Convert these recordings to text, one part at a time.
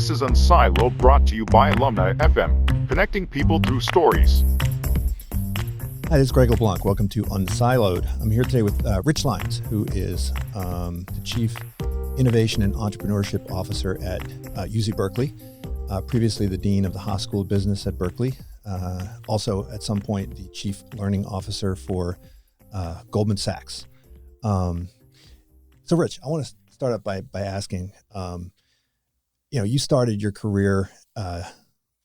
This is Unsiloed, brought to you by Alumni FM, connecting people through stories. Hi, this is Greg LaBlanc. Welcome to Unsiloed. I'm here today with Rich Lyons, who is the Chief Innovation and Entrepreneurship Officer at UC Berkeley, previously the Dean of the Haas School of Business at Berkeley, also at some point the Chief Learning Officer for Goldman Sachs. So Rich, I want to start up by asking, you started your career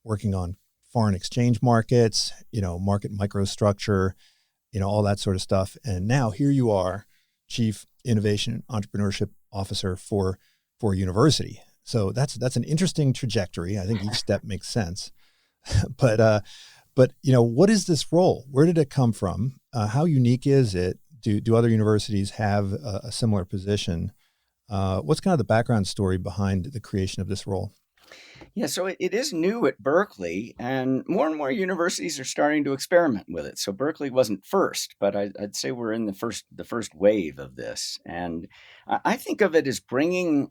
working on foreign exchange markets, market microstructure, all that sort of stuff. And now here you are, Chief Innovation and Entrepreneurship Officer for a university. So that's an interesting trajectory. I think each step makes sense. But what is this role? Where did it come from? How unique is it? Do other universities have a similar position? What's kind of the background story behind the creation of this role? Yeah, so it is new at Berkeley, and more universities are starting to experiment with it. So Berkeley wasn't first, but I'd say we're in the first wave of this. And I think of it as bringing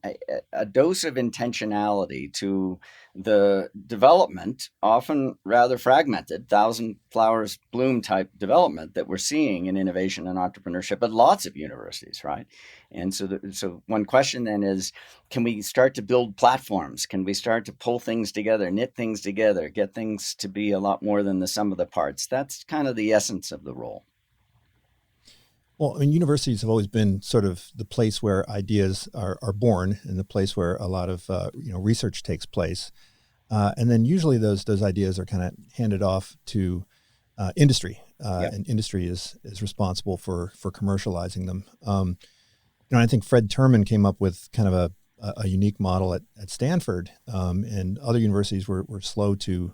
a dose of intentionality to the development, often rather fragmented, thousand flowers bloom type development that we're seeing in innovation and entrepreneurship at lots of universities, right? And so one question then is, can we start to build platforms? Can we start to pull things together, knit things together, get things to be a lot more than the sum of the parts? That's kind of the essence of the role. Well, universities have always been sort of the place where ideas are born and the place where a lot of research takes place. And then usually those ideas are kind of handed off to industry, and industry is responsible for commercializing them. I think Fred Terman came up with kind of a unique model at Stanford, and other universities were slow to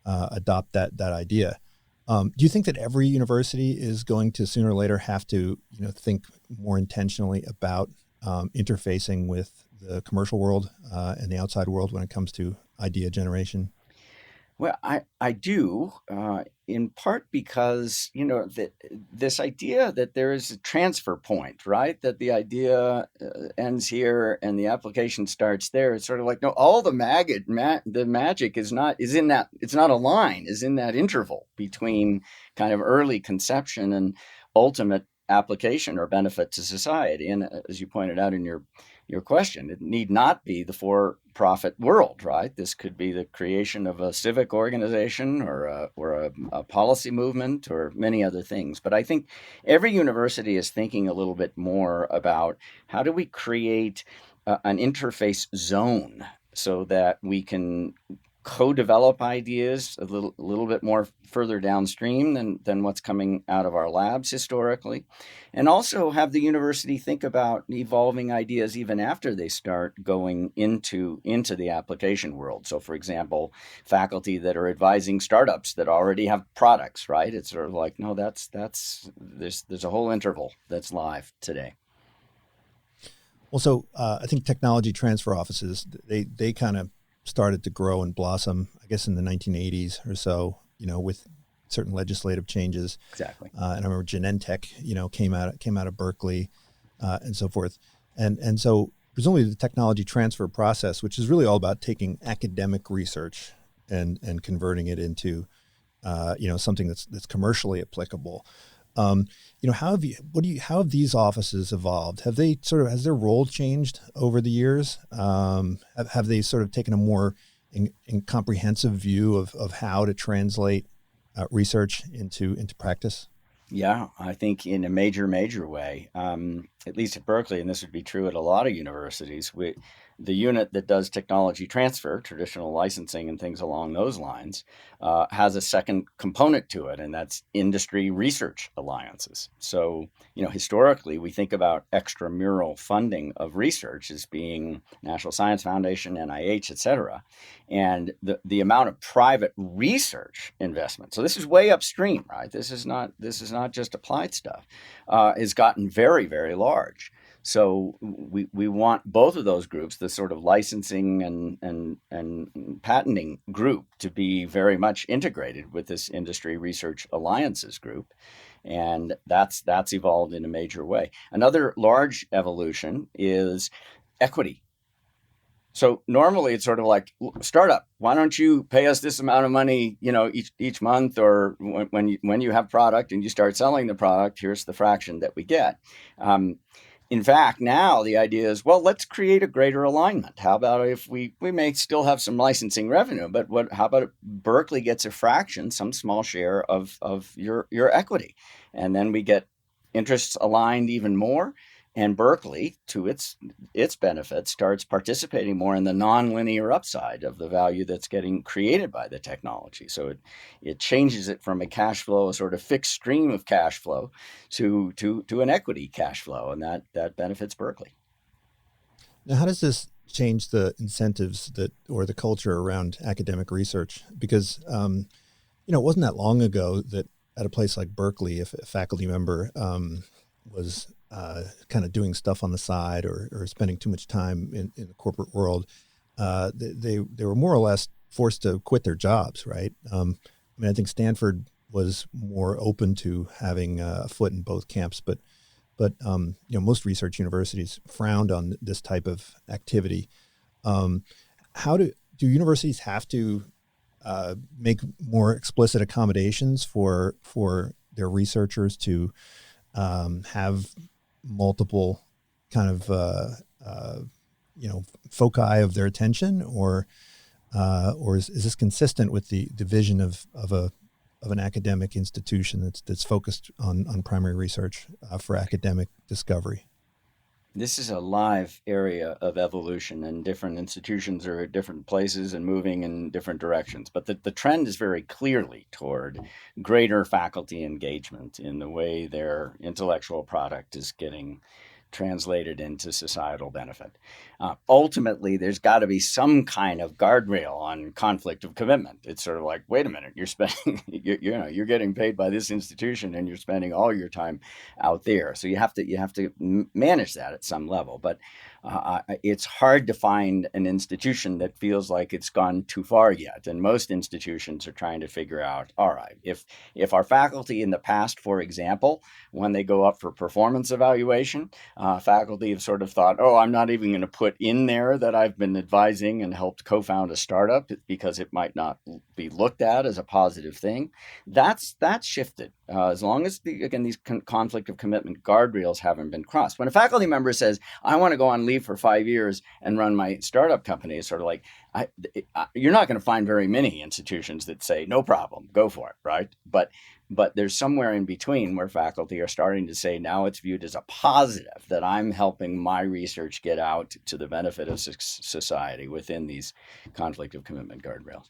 adopt that idea. Do you think that every university is going to sooner or later have to, think more intentionally about interfacing with the commercial world and the outside world when it comes to idea generation? Well, I do, in part because, this idea that there is a transfer point, right? That the idea ends here and the application starts there. It's sort of like, no, all the magic is in that, it's not a line, is in that interval between kind of early conception and ultimate application or benefit to society. And as you pointed out in your question, it need not be the for-profit world, right? This could be the creation of a civic organization or a policy movement or many other things. But I think every university is thinking a little bit more about how do we create an interface zone so that we can co-develop ideas a little bit more further downstream than what's coming out of our labs historically, and also have the university think about evolving ideas even after they start going into the application world. So, for example, faculty that are advising startups that already have products, right? It's sort of like, no, there's a whole interval that's live today. Well, so I think technology transfer offices, they kind of started to grow and blossom, I guess, in the 1980s or so, with certain legislative changes. Exactly. And I remember Genentech, came out of Berkeley, and so forth. And so presumably the technology transfer process, which is really all about taking academic research and converting it into, something that's commercially applicable. How have these offices evolved? Has their role changed over the years? Have they sort of taken a more comprehensive view of how to translate research into practice? Yeah, I think in a major way, at least at Berkeley, and this would be true at a lot of universities, the unit that does technology transfer, traditional licensing and things along those lines, has a second component to it, and that's industry research alliances. So, historically, we think about extramural funding of research as being National Science Foundation, NIH, et cetera. And the amount of private research investment, so this is way upstream, right? This is not just applied stuff, has gotten very, very large. So we want both of those groups, the sort of licensing and patenting group, to be very much integrated with this industry research alliances group. And that's evolved in a major way. Another large evolution is equity. So normally it's sort of like, startup, why don't you pay us this amount of money, each month, or when you have product and you start selling the product, here's the fraction that we get. Um, in fact, now the idea is, well, let's create a greater alignment. How about if we may still have some licensing revenue, but how about if Berkeley gets a fraction, some small share of your equity, and then we get interests aligned even more, and Berkeley, to its benefit, starts participating more in the nonlinear upside of the value that's getting created by the technology. So it changes it from a cash flow, a sort of fixed stream of cash flow, to an equity cash flow, and that benefits Berkeley. Now, how does this change the incentives or the culture around academic research? Because it wasn't that long ago that at a place like Berkeley, if a faculty member was kind of doing stuff on the side or spending too much time in the corporate world, they were more or less forced to quit their jobs, right? I think Stanford was more open to having a foot in both camps, but most research universities frowned on this type of activity. How do universities have to make more explicit accommodations for their researchers to have multiple kind of foci of their attention, or is this consistent with the vision of an academic institution that's focused on primary research for academic discovery? This is a live area of evolution, and different institutions are at different places and moving in different directions. But the trend is very clearly toward greater faculty engagement in the way their intellectual product is getting translated into societal benefit. Ultimately, there's got to be some kind of guardrail on conflict of commitment. It's sort of like, wait a minute, you're spending, you're getting paid by this institution, and you're spending all your time out there. So you have to manage that at some level. But it's hard to find an institution that feels like it's gone too far yet. And most institutions are trying to figure out, all right, if our faculty in the past, for example, when they go up for performance evaluation, faculty have sort of thought, oh, I'm not even going to put in there that I've been advising and helped co-found a startup because it might not be looked at as a positive thing. That's shifted. As long as these conflict of commitment guardrails haven't been crossed. When a faculty member says, I want to go on leave for 5 years and run my startup company, it's sort of like, you're not going to find very many institutions that say, no problem, go for it, right? But there's somewhere in between where faculty are starting to say, now it's viewed as a positive that I'm helping my research get out to the benefit of society within these conflict of commitment guardrails.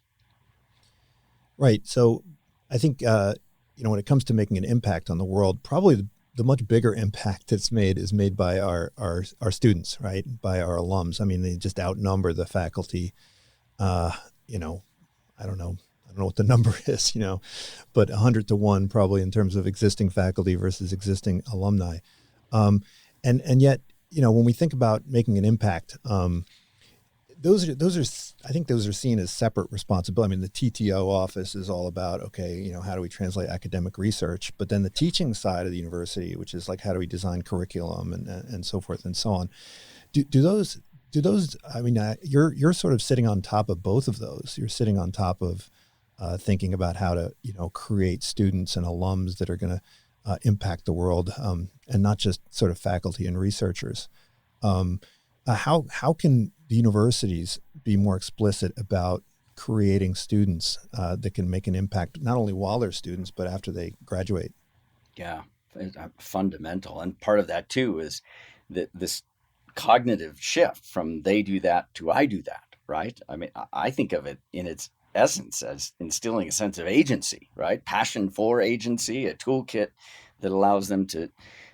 Right. So I think, when it comes to making an impact on the world, probably the much bigger impact that's made is made by our students, right? By our alums. I mean, they just outnumber the faculty. I don't know what the number is, but 100 to 1 probably in terms of existing faculty versus existing alumni. And yet, when we think about making an impact, those are I think those are seen as separate responsibility. I mean, the TTO office is all about, how do we translate academic research? But then the teaching side of the university, which is like, how do we design curriculum and so forth and so on. Do those, I mean, you're sort of sitting on top of both of those. You're sitting on top of thinking about how to, create students and alums that are going to impact the world, and not just sort of faculty and researchers. How can the universities be more explicit about creating students that can make an impact, not only while they're students, but after they graduate? Yeah, fundamental. And part of that too is this cognitive shift from they do that to I do that, right? I mean, I think of it in its essence as instilling a sense of agency, right? Passion for agency, a toolkit that allows them to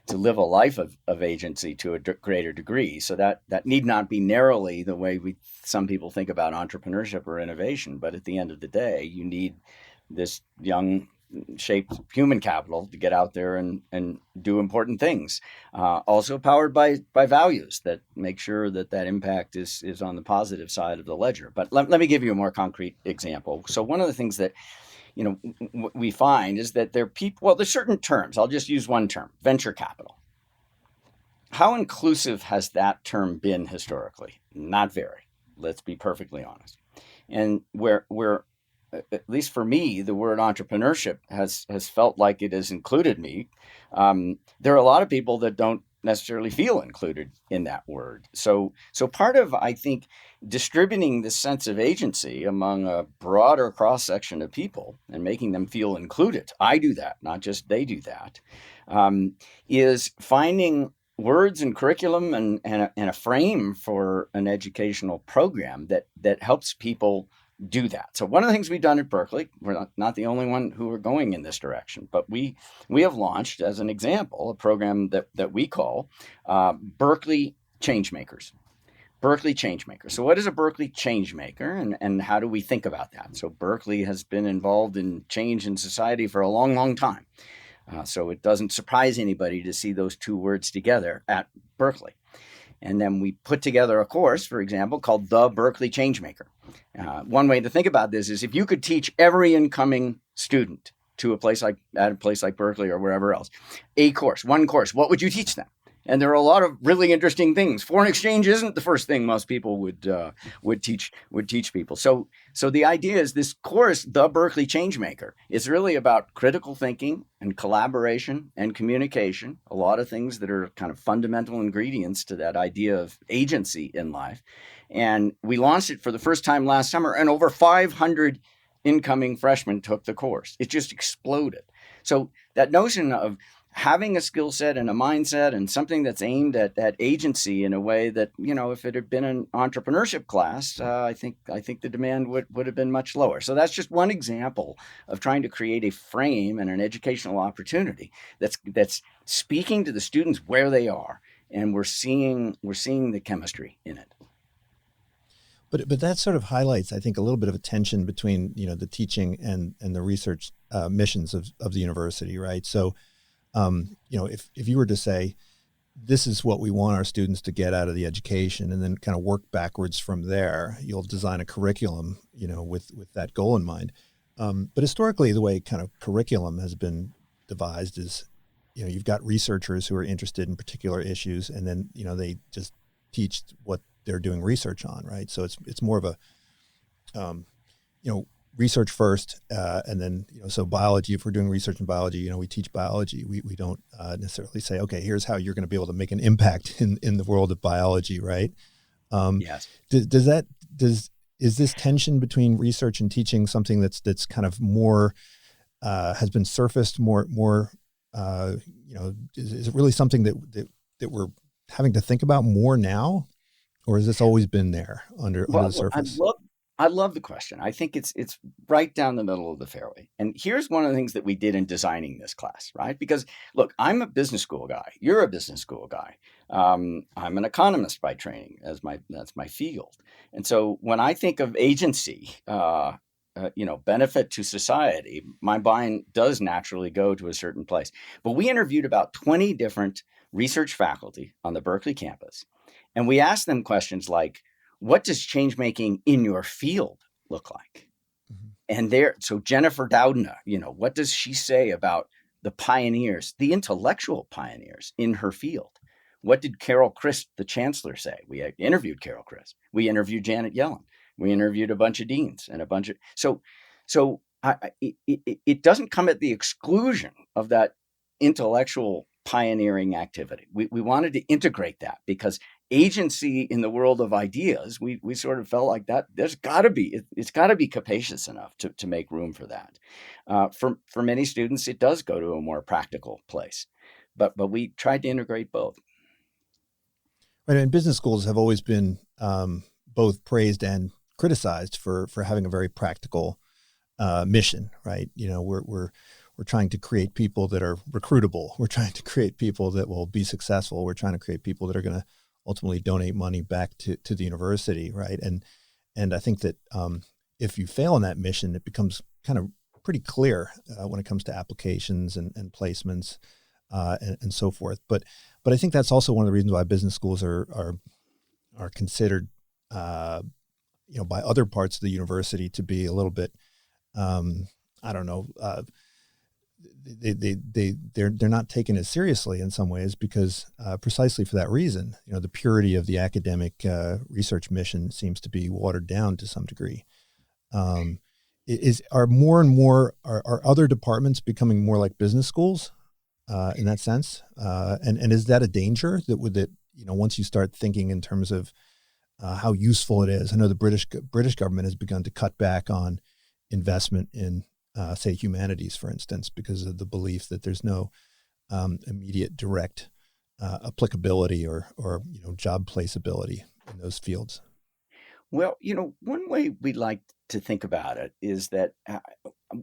live a life of agency to a greater degree. So that need not be narrowly the way some people think about entrepreneurship or innovation. But at the end of the day, you need this young shaped human capital to get out there and do important things. Also powered by values that make sure that impact is on the positive side of the ledger. But let me give you a more concrete example. So one of the things that we find is that there are people, well, there's certain terms. I'll just use one term, venture capital. How inclusive has that term been historically? Not very. Let's be perfectly honest. And where at least for me, the word entrepreneurship has felt like it has included me. There are a lot of people that don't necessarily feel included in that word. So part of, I think, distributing the sense of agency among a broader cross section of people and making them feel included, I do that, not just they do that, um, is finding words and curriculum and a frame for an educational program that helps people do that. So one of the things we've done at Berkeley, we're not the only one who are going in this direction, but we have launched, as an example, a program that we call Berkeley Changemakers. Berkeley Changemaker. So what is a Berkeley Changemaker, and how do we think about that? So Berkeley has been involved in change in society for a long, long time. So it doesn't surprise anybody to see those two words together at Berkeley. And then we put together a course, for example, called the Berkeley Changemaker. One way to think about this is if you could teach every incoming student to a place like Berkeley or wherever else, one course, what would you teach them? And there are a lot of really interesting things. Foreign exchange isn't the first thing most people would teach people. So the idea is this course, the Berkeley Changemaker, is really about critical thinking and collaboration and communication. A lot of things that are kind of fundamental ingredients to that idea of agency in life. And we launched it for the first time last summer, and over 500 incoming freshmen took the course. It just exploded. So that notion of having a skill set and a mindset and something that's aimed at agency in a way that, if it had been an entrepreneurship class, I think the demand would have been much lower. So that's just one example of trying to create a frame and an educational opportunity that's speaking to the students where they are, and we're seeing the chemistry in it. But that sort of highlights, I think, a little bit of a tension between the teaching and the research missions of the university, right? So if you were to say, this is what we want our students to get out of the education, and then kind of work backwards from there, you'll design a curriculum, with that goal in mind. But historically, the way kind of curriculum has been devised is, you've got researchers who are interested in particular issues, and then, they just teach what they're doing research on, right? So it's more of a, research first, and then, so biology, if we're doing research in biology, we teach biology. We don't necessarily say, okay, here's how you're going to be able to make an impact in the world of biology, right? Yes. Is this tension between research and teaching something that's kind of more, has been surfaced more, is it really something that we're having to think about more now, or has this always been there under the surface? I love the question. I think it's right down the middle of the fairway. And here's one of the things that we did in designing this class, right? Because look, I'm a business school guy. You're a business school guy. I'm an economist by training. That's my field. And so when I think of agency, benefit to society, my mind does naturally go to a certain place. But we interviewed about 20 different research faculty on the Berkeley campus, and we asked them questions like, what does change making in your field look like? Mm-hmm. And so Jennifer Doudna, what does she say about the pioneers, the intellectual pioneers in her field? What did Carol Crisp, the chancellor, say? We interviewed Carol Crisp. We interviewed Janet Yellen. We interviewed a bunch of deans and a bunch of it doesn't come at the exclusion of that intellectual pioneering activity. We wanted to integrate that because agency in the world of ideas, we sort of felt like that it's got to be capacious enough to make room for that. For many students, it does go to a more practical place, but we tried to integrate both. Right, and business schools have always been both praised and criticized for having a very practical mission, right? We're trying to create people that are recruitable. We're trying to create people that will be successful. We're trying to create people that are going to ultimately donate money back to the university, right? And I think that if you fail in that mission, it becomes kind of pretty clear when it comes to applications and placements and so forth. But I think that's also one of the reasons why business schools are considered, by other parts of the university to be a little bit, they're not taken as seriously in some ways because precisely for that reason, the purity of the academic research mission seems to be watered down to some degree. Are more and more are other departments becoming more like business schools in that sense? And is that a danger that once you start thinking in terms of how useful it is? I know the British government has begun to cut back on investment in say humanities, for instance, because of the belief that there's no immediate direct applicability or job placeability in those fields. Well, one way we'd like to think about it is that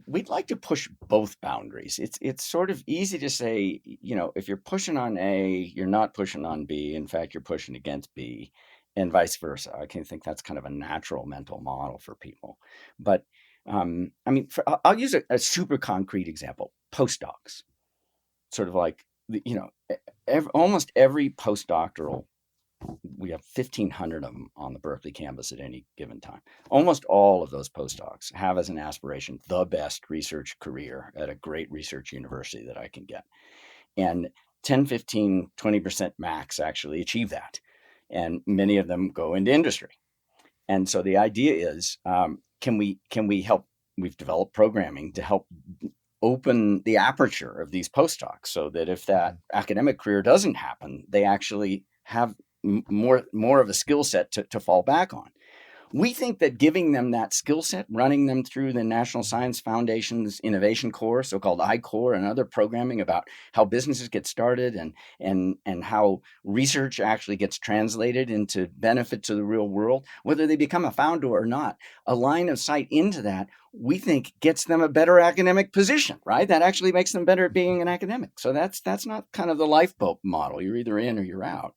we'd like to push both boundaries. It's sort of easy to say, if you're pushing on A, you're not pushing on B. In fact, you're pushing against B, and vice versa. I can think that's kind of a natural mental model for people. But I'll use a super concrete example: postdocs. Sort of like almost every postdoctoral. We have 1,500 of them on the Berkeley campus at any given time. Almost all of those postdocs have as an aspiration the best research career at a great research university that I can get. And 10, 15, 20% max actually achieve that. And many of them go into industry. And so the idea is, can we help? We've developed programming to help open the aperture of these postdocs so that if that academic career doesn't happen, they actually have more of a skill set to fall back on. We think that giving them that skill set, running them through the National Science Foundation's Innovation Core, so-called I-Core, and other programming about how businesses get started and how research actually gets translated into benefit to the real world, whether they become a founder or not, a line of sight into that, we think gets them a better academic position, right? That actually makes them better at being an academic. So that's not kind of the lifeboat model. You're either in or you're out.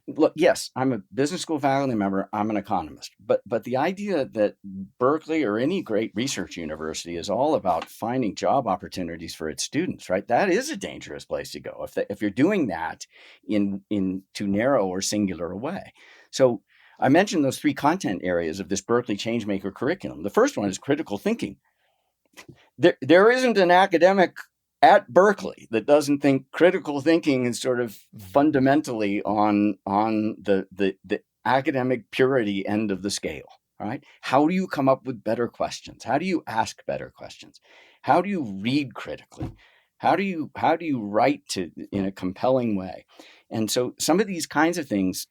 Look, yes, I'm a business school faculty member. I'm an economist, but the idea that Berkeley or any great research university is all about finding job opportunities for its students, right? That is a dangerous place to go if you're doing that in too narrow or singular a way. So I mentioned those three content areas of this Berkeley Changemaker curriculum. The first one is critical thinking. There isn't an academic at Berkeley that doesn't think critical thinking is sort of fundamentally on the academic purity end of the scale, right? How do you come up with better questions? How do you ask better questions? How do you read critically? How do you write in a compelling way? And so some of these kinds of things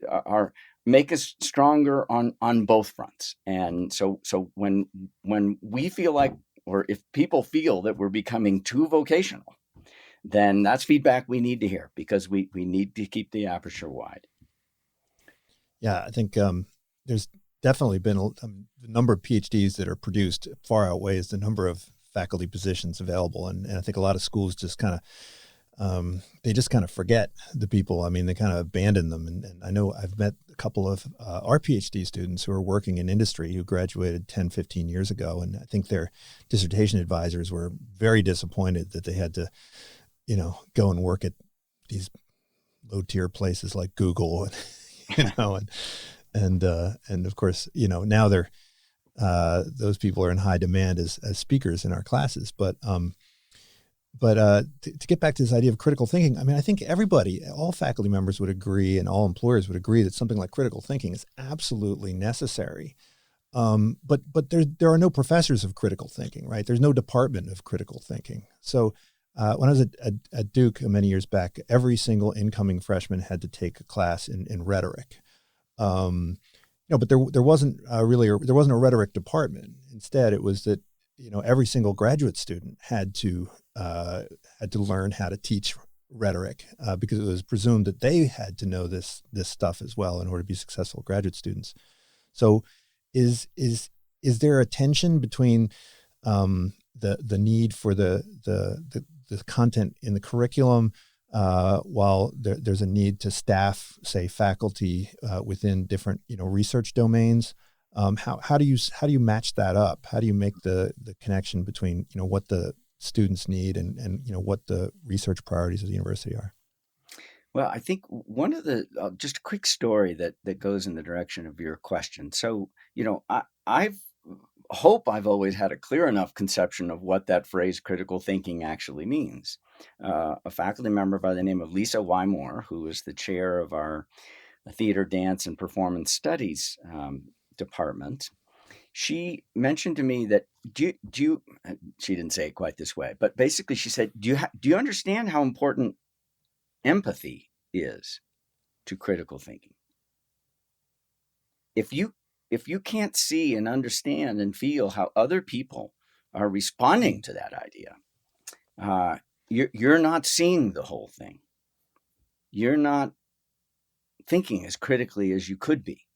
make us stronger on both fronts. And so when we feel like, or if people feel that we're becoming too vocational, then that's feedback we need to hear because we need to keep the aperture wide. Yeah, I think there's definitely been the number of PhDs that are produced far outweighs the number of faculty positions available. And I think a lot of schools just kind of, they just kind of forget the people. I mean, they kind of abandon them. And I know I've met a couple of our PhD students who are working in industry who graduated 10, 15 years ago. And I think their dissertation advisors were very disappointed that they had to, go and work at these low tier places like Google, and of course, now they're, those people are in high demand as speakers in our classes. But to get back to this idea of critical thinking, I mean, I think all faculty members would agree and all employers would agree that something like critical thinking is absolutely necessary. But there are no professors of critical thinking, right? There's no department of critical thinking. So when I was at Duke many years back, every single incoming freshman had to take a class in rhetoric. But there wasn't there wasn't a rhetoric department. Instead, it was that every single graduate student had to learn how to teach rhetoric because it was presumed that they had to know this stuff as well in order to be successful graduate students. So, is there a tension between the need for the content in the curriculum while there's a need to staff, say, faculty within different research domains? How do you match that up? How do you make the connection between what the students need and what the research priorities of the university are? Well, I think one of the just a quick story that goes in the direction of your question. So I've hope I've always had a clear enough conception of what that phrase critical thinking actually means. A faculty member by the name of Lisa Wymore, who is the chair of our theater, dance, and performance studies department, she mentioned to me that she didn't say it quite this way, but basically she said, do you understand how important empathy is to critical thinking? If you can't see and understand and feel how other people are responding to that idea, you're not seeing the whole thing. You're not thinking as critically as you could be.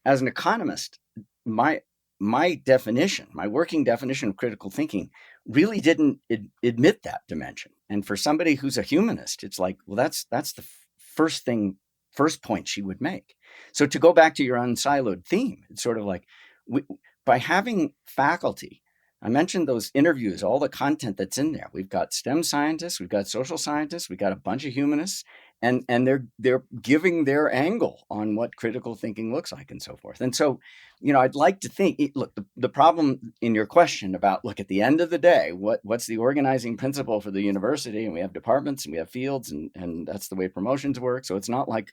As an economist, my definition, my working definition of critical thinking really didn't admit that dimension. And for somebody who's a humanist, it's like, well, that's the first point she would make. So to go back to your unsiloed theme, it's sort of like by having faculty, I mentioned those interviews, all the content that's in there. We've got STEM scientists, we've got social scientists, we've got a bunch of humanists, and they're giving their angle on what critical thinking looks like and so forth. And so, I'd like to think, look, the problem in your question about, look, at the end of the day, what's the organizing principle for the university? And we have departments and we have fields, and that's the way promotions work. So it's not like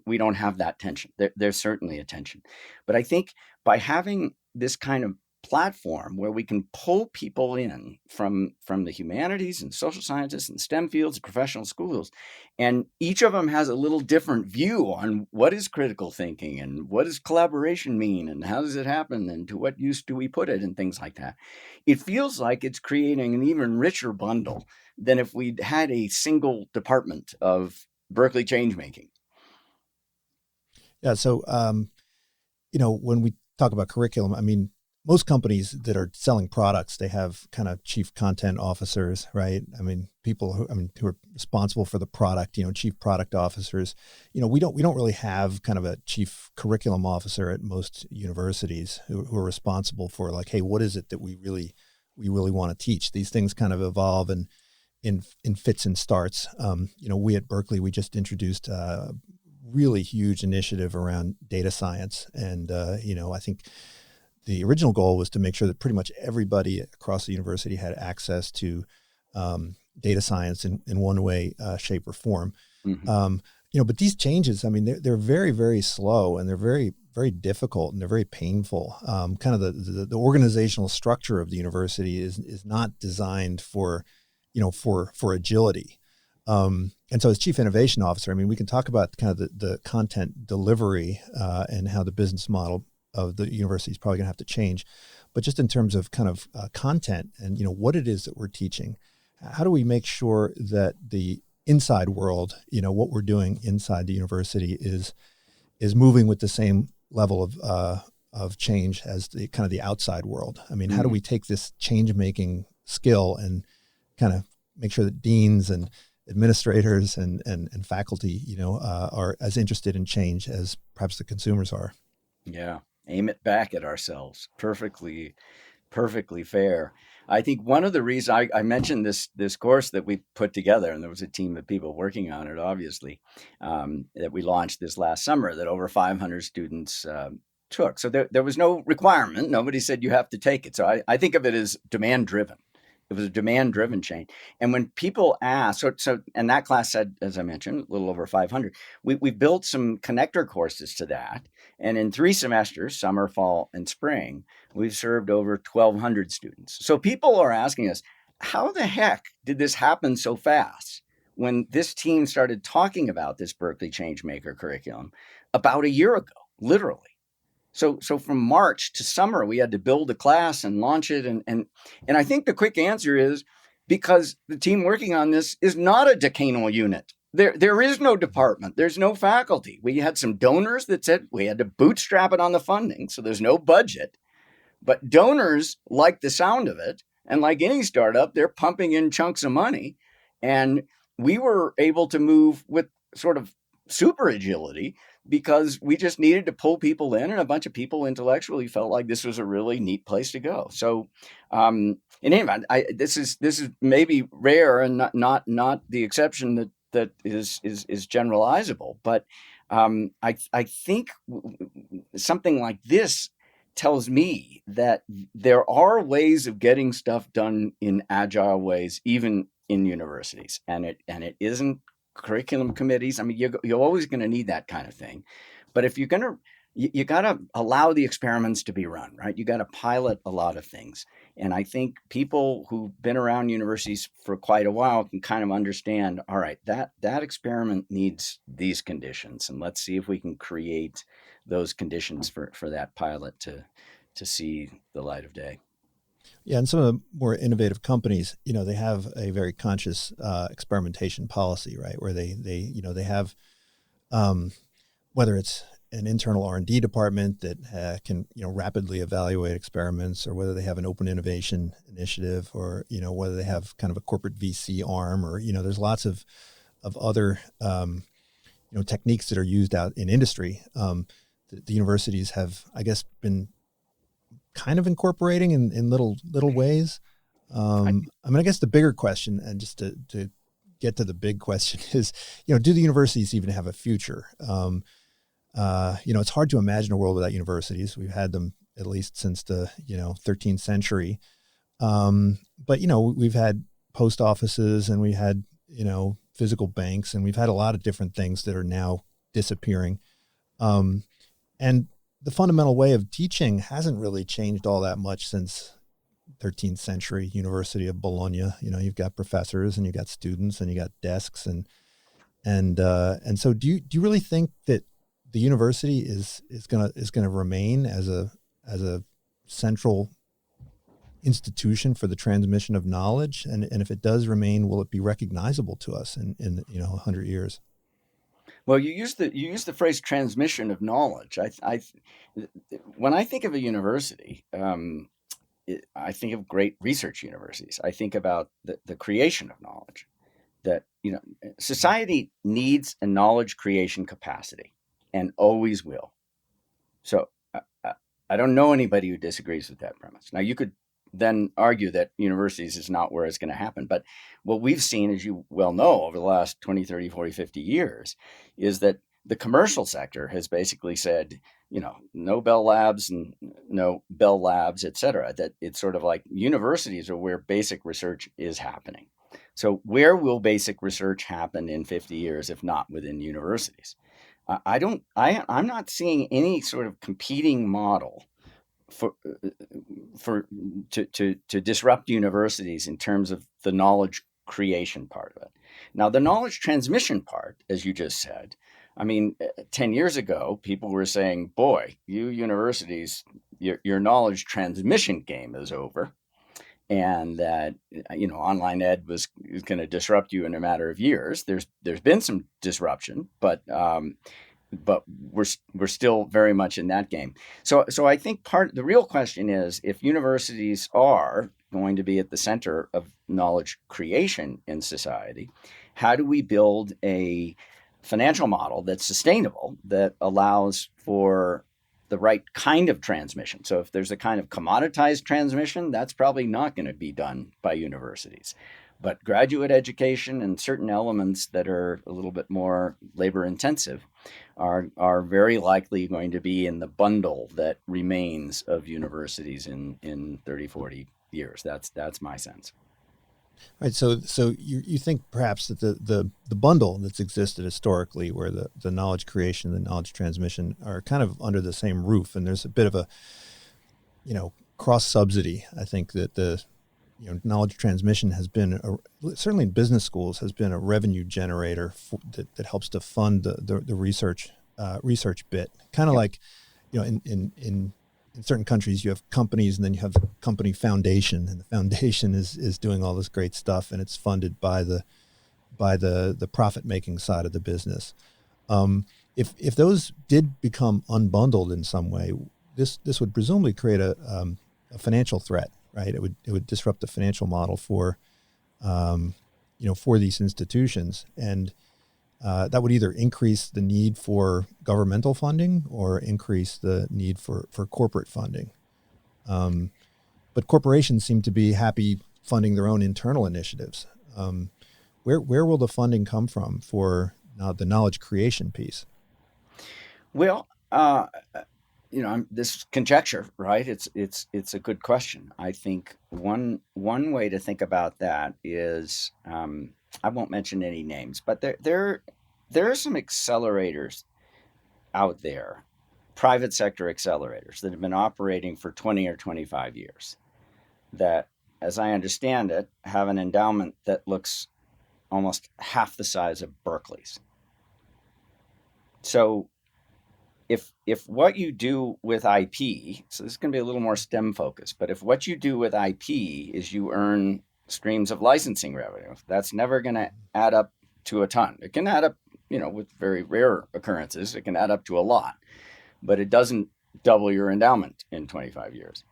we don't have that tension. There's certainly a tension. But I think by having this kind of platform where we can pull people in from the humanities and social sciences and STEM fields and professional schools, and each of them has a little different view on what is critical thinking and what does collaboration mean and how does it happen and to what use do we put it and things like that. It feels like it's creating an even richer bundle than if we'd had a single department of Berkeley Changemaking. Yeah. So, when we talk about curriculum, I mean, most companies that are selling products, they have kind of chief content officers, right? I mean, people who are responsible for the product, chief product officers. We don't really have kind of a chief curriculum officer at most universities who are responsible for, like, hey, what is it that we really want to teach? These things kind of evolve and in fits and starts. We at Berkeley, we just introduced a really huge initiative around data science, and I think the original goal was to make sure that pretty much everybody across the university had access to data science in one way, shape, or form. Mm-hmm. But these changes, I mean, they're very, very slow, and they're very, very difficult, and they're very painful. Kind of the organizational structure of the university is not designed for agility. And so as chief innovation officer, I mean, we can talk about kind of the content delivery and how the business model of the university is probably going to have to change. But just in terms of kind of content and, what it is that we're teaching, how do we make sure that the inside world, what we're doing inside the university is moving with the same level of change as the kind of the outside world? I mean, how do we take this change-making skill and kind of make sure that deans and administrators and faculty, are as interested in change as perhaps the consumers are? Yeah. Aim it back at ourselves. Perfectly fair. I think one of the reasons I mentioned this course that we put together, and there was a team of people working on it, obviously, that we launched this last summer that over 500 students took. So there was no requirement. Nobody said you have to take it. So I think of it as demand driven. It was a demand-driven change. And when people ask, and that class had, as I mentioned, a little over 500, we built some connector courses to that. And in 3 semesters, summer, fall, and spring, we've served over 1,200 students. So people are asking us, how the heck did this happen so fast? When this team started talking about this Berkeley Changemaker curriculum about a year ago, literally. So from March to summer, we had to build a class and launch it. And I think the quick answer is because the team working on this is not a decanal unit. There is no department. There's no faculty. We had some donors that said we had to bootstrap it on the funding. So there's no budget. But donors like the sound of it. And like any startup, they're pumping in chunks of money. And we were able to move with sort of super agility because we just needed to pull people in, and a bunch of people intellectually felt like this was a really neat place to go. So, in any event, this is maybe rare and not the exception that is generalizable. But I think something like this tells me that there are ways of getting stuff done in agile ways, even in universities, and it isn't curriculum committees. I mean, you're always going to need that kind of thing, but if you're going to, you got to allow the experiments to be run, right? You got to pilot a lot of things, and I think people who've been around universities for quite a while can kind of understand. All right, that experiment needs these conditions, and let's see if we can create those conditions for that pilot to see the light of day. Yeah, and some of the more innovative companies, they have a very conscious experimentation policy, right? Where they have, whether it's an internal R&D department that can rapidly evaluate experiments, or whether they have an open innovation initiative, or whether they have kind of a corporate VC arm, or there's lots of other techniques that are used out in industry. The universities have, I guess, been kind of incorporating in little ways. I guess the bigger question, and just to get to the big question, is, do the universities even have a future? It's hard to imagine a world without universities. We've had them at least since the 13th century. But we've had post offices, and we had physical banks, and we've had a lot of different things that are now disappearing. And the fundamental way of teaching hasn't really changed all that much since 13th century University of Bologna. You've got professors, and you've got students, and you got desks, and so do you really think that the university is gonna remain as a central institution for the transmission of knowledge? And if it does remain, will it be recognizable to us in 100 years? Well, you use the phrase transmission of knowledge. When I think of a university, I think of great research universities. I think about the creation of knowledge. That society needs a knowledge creation capacity, and always will. So I don't know anybody who disagrees with that premise. Now, you could then argue that universities is not where it's going to happen. But what we've seen, as you well know, over the last 20, 30, 40, 50 years, is that the commercial sector has basically said, no Bell Labs and no Bell Labs, et cetera, that it's sort of like universities are where basic research is happening. So where will basic research happen in 50 years, if not within universities? I'm not seeing any sort of competing model to disrupt universities in terms of the knowledge creation part of it. Now, the knowledge transmission part, as you just said, 10 years ago, people were saying, boy, you universities, your knowledge transmission game is over. And that, online ed is going to disrupt you in a matter of years. There's been some disruption, but we're still very much in that game. So I think the real question is, if universities are going to be at the center of knowledge creation in society, how do we build a financial model that's sustainable, that allows for the right kind of transmission? So if there's a kind of commoditized transmission, that's probably not going to be done by universities. But graduate education and certain elements that are a little bit more labor intensive are very likely going to be in the bundle that remains of universities in 30, 40 years. That's my sense. Right. So you think perhaps that the bundle that's existed historically, where the knowledge creation and the knowledge transmission are kind of under the same roof, and there's a bit of a cross subsidy. I think that the knowledge transmission has been certainly in business schools has been a revenue generator that helps to fund the research bit. Kind of like in certain countries you have companies, and then you have the company foundation, and the foundation is doing all this great stuff, and it's funded by the profit making side of the business. If those did become unbundled in some way, this would presumably create a financial threat, right? It would disrupt the financial model for these institutions, and that would either increase the need for governmental funding or increase the need for corporate funding. But corporations seem to be happy funding their own internal initiatives. Where will the funding come from for the knowledge creation piece? Well, this is conjecture, right? It's a good question. I think one way to think about that is, I won't mention any names, but there are some accelerators out there, private sector accelerators that have been operating for 20 or 25 years that, as I understand it, have an endowment that looks almost half the size of Berkeley's. So if what you do with IP, so this is going to be a little more STEM focused, but if what you do with IP is you earn streams of licensing revenue, that's never going to add up to a ton. It can add up, with very rare occurrences, it can add up to a lot, but it doesn't double your endowment in 25 years.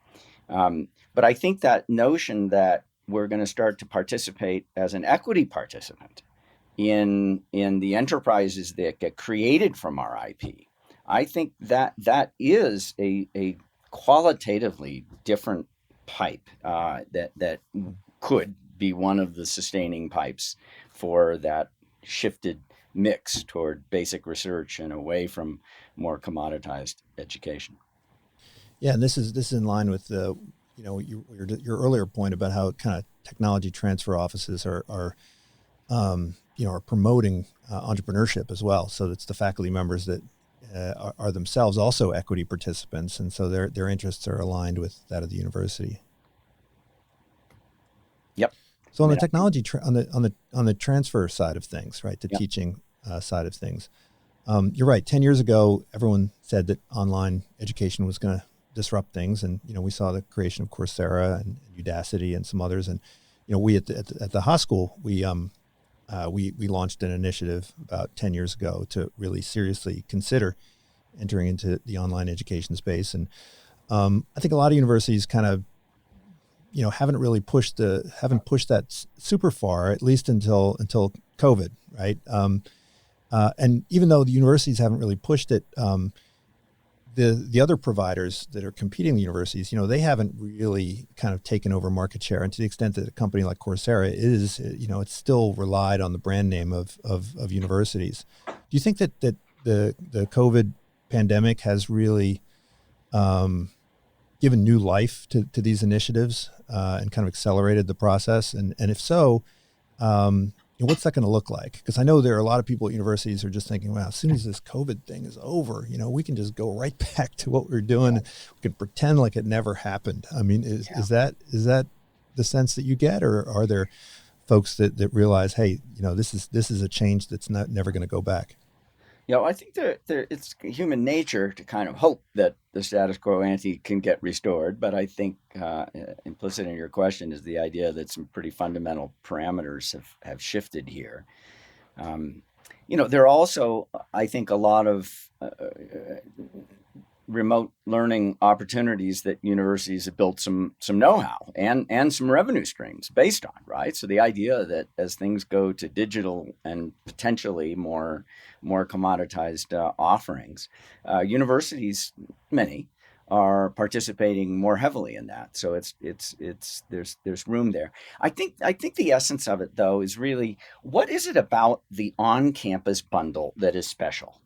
But I think that notion that we're going to start to participate as an equity participant in the enterprises that get created from our IP, I think that is a qualitatively different pipe that could be one of the sustaining pipes for that shifted mix toward basic research and away from more commoditized education. Yeah, and this is in line with the your earlier point about how kind of technology transfer offices are promoting entrepreneurship as well. So it's the faculty members that are themselves also equity participants, and so their interests are aligned with that of the university. Yep. So on the technology on the transfer side of things, right, the Yep. teaching side of things, you're right. 10 years ago, everyone said that online education was going to disrupt things, and we saw the creation of Coursera and Udacity and some others, and we at the Haas School we launched an initiative about 10 years ago to really seriously consider entering into the online education space. And I think a lot of universities kind of, haven't pushed that super far, at least until COVID, right? And even though the universities haven't really pushed it, the other providers that are competing with universities, they haven't really kind of taken over market share. And to the extent that a company like Coursera is, it's still relied on the brand name of universities. Do you think that the COVID pandemic has really given new life to these initiatives and kind of accelerated the process? And if so, what's that going to look like? Because I know there are a lot of people at universities who are just thinking, wow, as soon as this COVID thing is over, we can just go right back to what we were doing. We can pretend like it never happened. I mean, is that the sense that you get, or are there folks that realize, hey, this is a change that's never going to go back? I think it's human nature to kind of hope that the status quo ante can get restored. But I think implicit in your question is the idea that some pretty fundamental parameters have shifted here. There are also, I think, a lot of remote learning opportunities that universities have built some know-how and some revenue streams based on, right? So the idea that as things go to digital and potentially more commoditized offerings, universities, many, are participating more heavily in that. So there's room there. I think the essence of it, though, is really, what is it about the on-campus bundle that is special?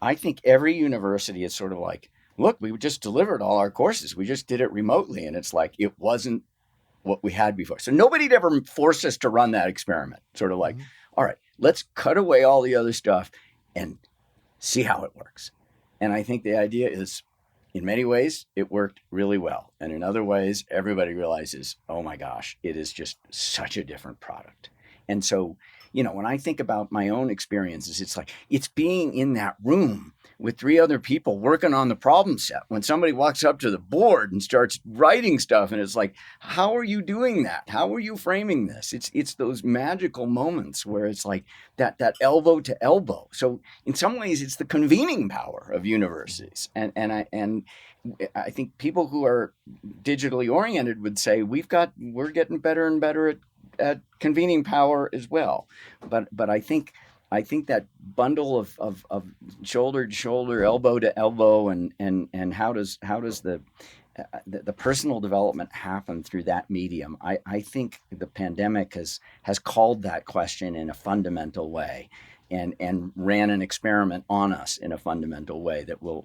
I think every university is sort of like, look, we just delivered all our courses. We just did it remotely. And it's like, it wasn't what we had before. So nobody'd ever force us to run that experiment. Sort of like, all right, let's cut away all the other stuff and see how it works. And I think the idea is, in many ways, it worked really well. And in other ways, everybody realizes, oh my gosh, it is just such a different product. And so, when I think about my own experiences, it's like, it's being in that room with three other people working on the problem set. When somebody walks up to the board and starts writing stuff, and it's like, how are you doing that? How are you framing this? It's those magical moments where it's like that elbow to elbow. So in some ways, it's the convening power of universities. And I think people who are digitally oriented would say we're getting better and better at convening power as well. But I think that bundle of shoulder to shoulder, elbow to elbow, and how does the personal development happen through that medium? I think the pandemic has called that question in a fundamental way, and ran an experiment on us in a fundamental way that will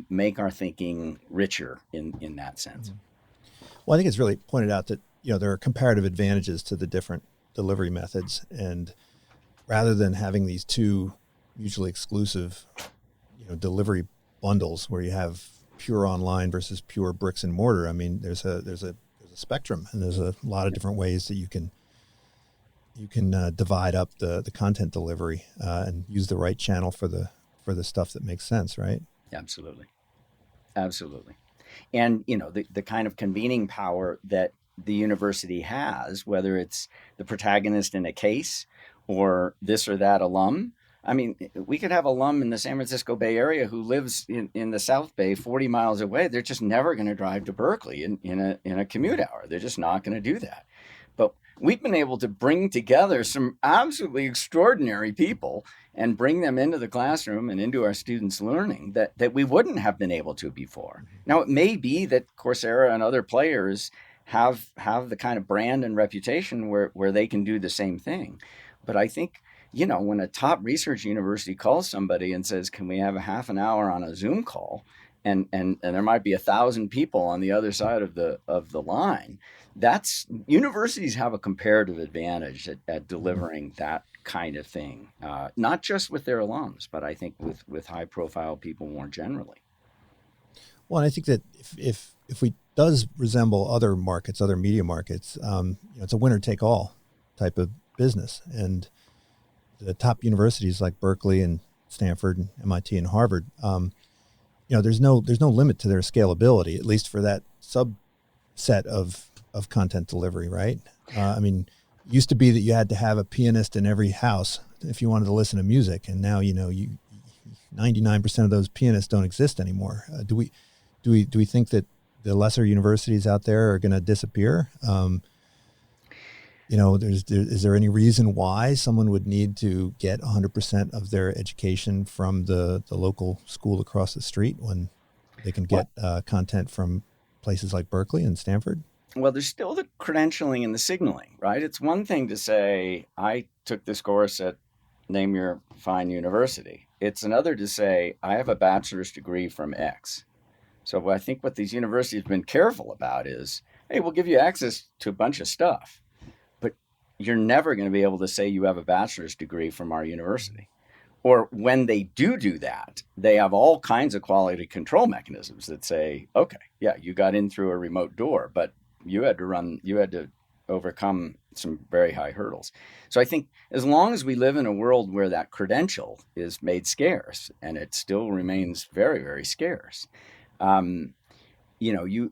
make our thinking richer in that sense. Well, I think it's really pointed out that, there are comparative advantages to the different delivery methods, and rather than having these two mutually exclusive, delivery bundles where you have pure online versus pure bricks and mortar, I mean, there's a spectrum, and there's a lot of different ways that you can divide up the content delivery and use the right channel for the stuff that makes sense, right? Absolutely. And the kind of convening power that the university has, whether it's the protagonist in a case or this or that alum. I mean, we could have alum in the San Francisco Bay Area who lives in the South Bay 40 miles away. They're just never going to drive to Berkeley in a commute hour. They're just not going to do that. But we've been able to bring together some absolutely extraordinary people and bring them into the classroom and into our students' learning that we wouldn't have been able to before. Now, it may be that Coursera and other players have the kind of brand and reputation where they can do the same thing. But I think, when a top research university calls somebody and says, can we have a half an hour on a Zoom call? And there might be 1,000 people on the other side of the line. That's universities have a comparative advantage at delivering that kind of thing, not just with their alums, but I think with high profile people more generally. Well, and I think that if we does resemble other markets, other media markets, it's a winner take all type of business, and the top universities like Berkeley and Stanford and MIT and Harvard, there's no limit to their scalability, at least for that subset of content delivery, right? I mean, it used to be that you had to have a pianist in every house if you wanted to listen to music, and now 99% of those pianists don't exist anymore. Do we think that the lesser universities out there are going to disappear? Is there any reason why someone would need to get 100% of their education from the local school across the street when they can get content from places like Berkeley and Stanford? Well, there's still the credentialing and the signaling, right? It's one thing to say, I took this course at name your fine university. It's another to say, I have a bachelor's degree from X. So I think what these universities have been careful about is, hey, we'll give you access to a bunch of stuff, but you're never going to be able to say you have a bachelor's degree from our university. Or when they do that, they have all kinds of quality control mechanisms that say, okay, yeah, you got in through a remote door, but you had to overcome some very high hurdles. So I think as long as we live in a world where that credential is made scarce, and it still remains very, very scarce, you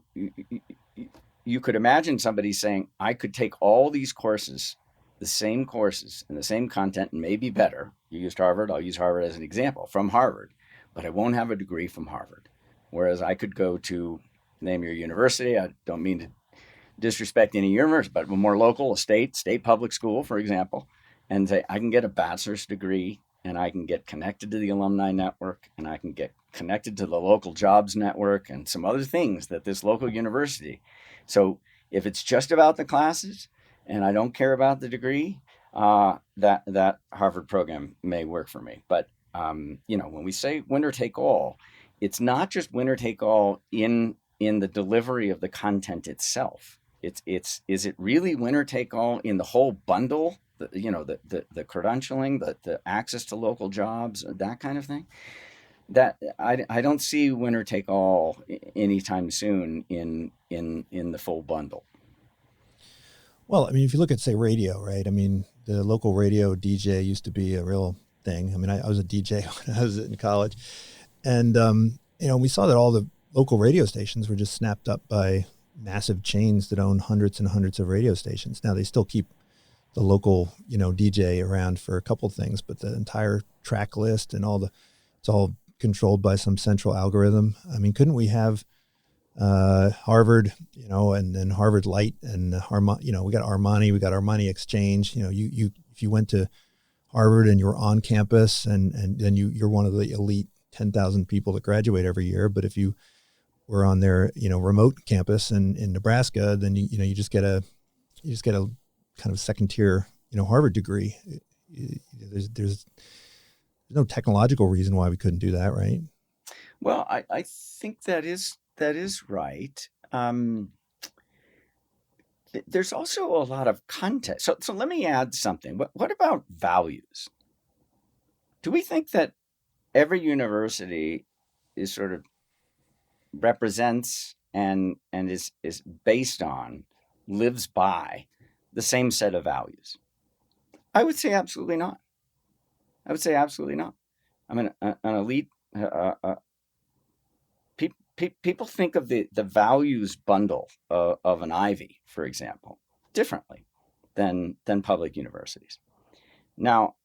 could imagine somebody saying, I could take all these courses, the same courses and the same content, and maybe better. You used Harvard, I'll use Harvard as an example, from Harvard, but I won't have a degree from Harvard. Whereas I could go to, name your university, I don't mean to disrespect any university, but more local, a state public school, for example, and say, I can get a bachelor's degree, and I can get connected to the alumni network, and I can get connected to the local jobs network and some other things that this local university. So if it's just about the classes and I don't care about the degree, that Harvard program may work for me. But when we say winner take all, it's not just winner take all in the delivery of the content itself. Is it really winner take all in the whole bundle? The credentialing, the access to local jobs, that kind of thing. That I don't see winner take all anytime soon in the full bundle. Well, I mean, if you look at, say, radio, right? I mean, the local radio DJ used to be a real thing. I mean, I was a DJ when I was in college, and we saw that all the local radio stations were just snapped up by massive chains that own hundreds and hundreds of radio stations. Now they still keep the local, DJ around for a couple of things, but the entire track list and it's all controlled by some central algorithm. I mean, couldn't we have Harvard, and then Harvard Light and we got Armani, we got Armani Exchange. You if you went to Harvard and you were on campus and then you're one of the elite 10,000 people that graduate every year. But if you were on their, remote campus in Nebraska, then you just get a kind of second tier, Harvard degree. there's no technological reason why we couldn't do that, right? Well, I think that is right. There's also a lot of context. So let me add something. What about values? Do we think that every university is sort of represents and is based on, lives by the same set of values? I would say absolutely not. I would say absolutely not. I mean, an elite people think of the values bundle of an Ivy, for example, differently than public universities. Now,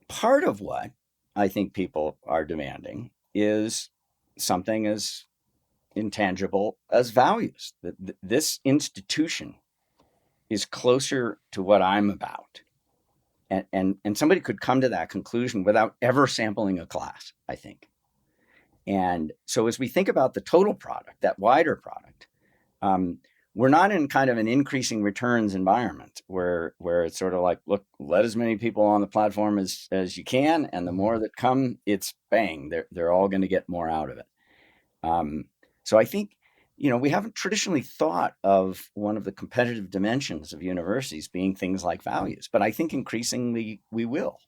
part of what I think people are demanding is something as intangible as values. That this institution is closer to what I'm about. And somebody could come to that conclusion without ever sampling a class, I think. And so as we think about the total product, that wider product, we're not in kind of an increasing returns environment where it's sort of like, look, let as many people on the platform as you can, and the more that come, it's bang, they're all going to get more out of it. So I think, we haven't traditionally thought of one of the competitive dimensions of universities being things like values, but I think increasingly we will.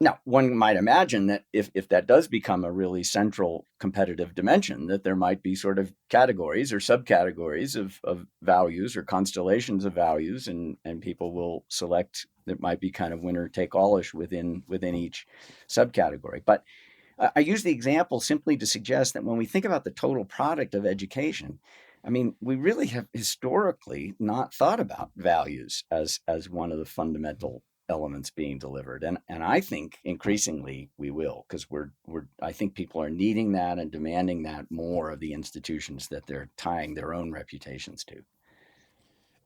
Now, one might imagine that if that does become a really central competitive dimension, that there might be sort of categories or subcategories of values or constellations of values, and people will select that might be kind of winner take all-ish within each subcategory. But I use the example simply to suggest that when we think about the total product of education, I mean, we really have historically not thought about values as one of the fundamental elements being delivered. And I think increasingly we will, because I think people are needing that and demanding that more of the institutions that they're tying their own reputations to.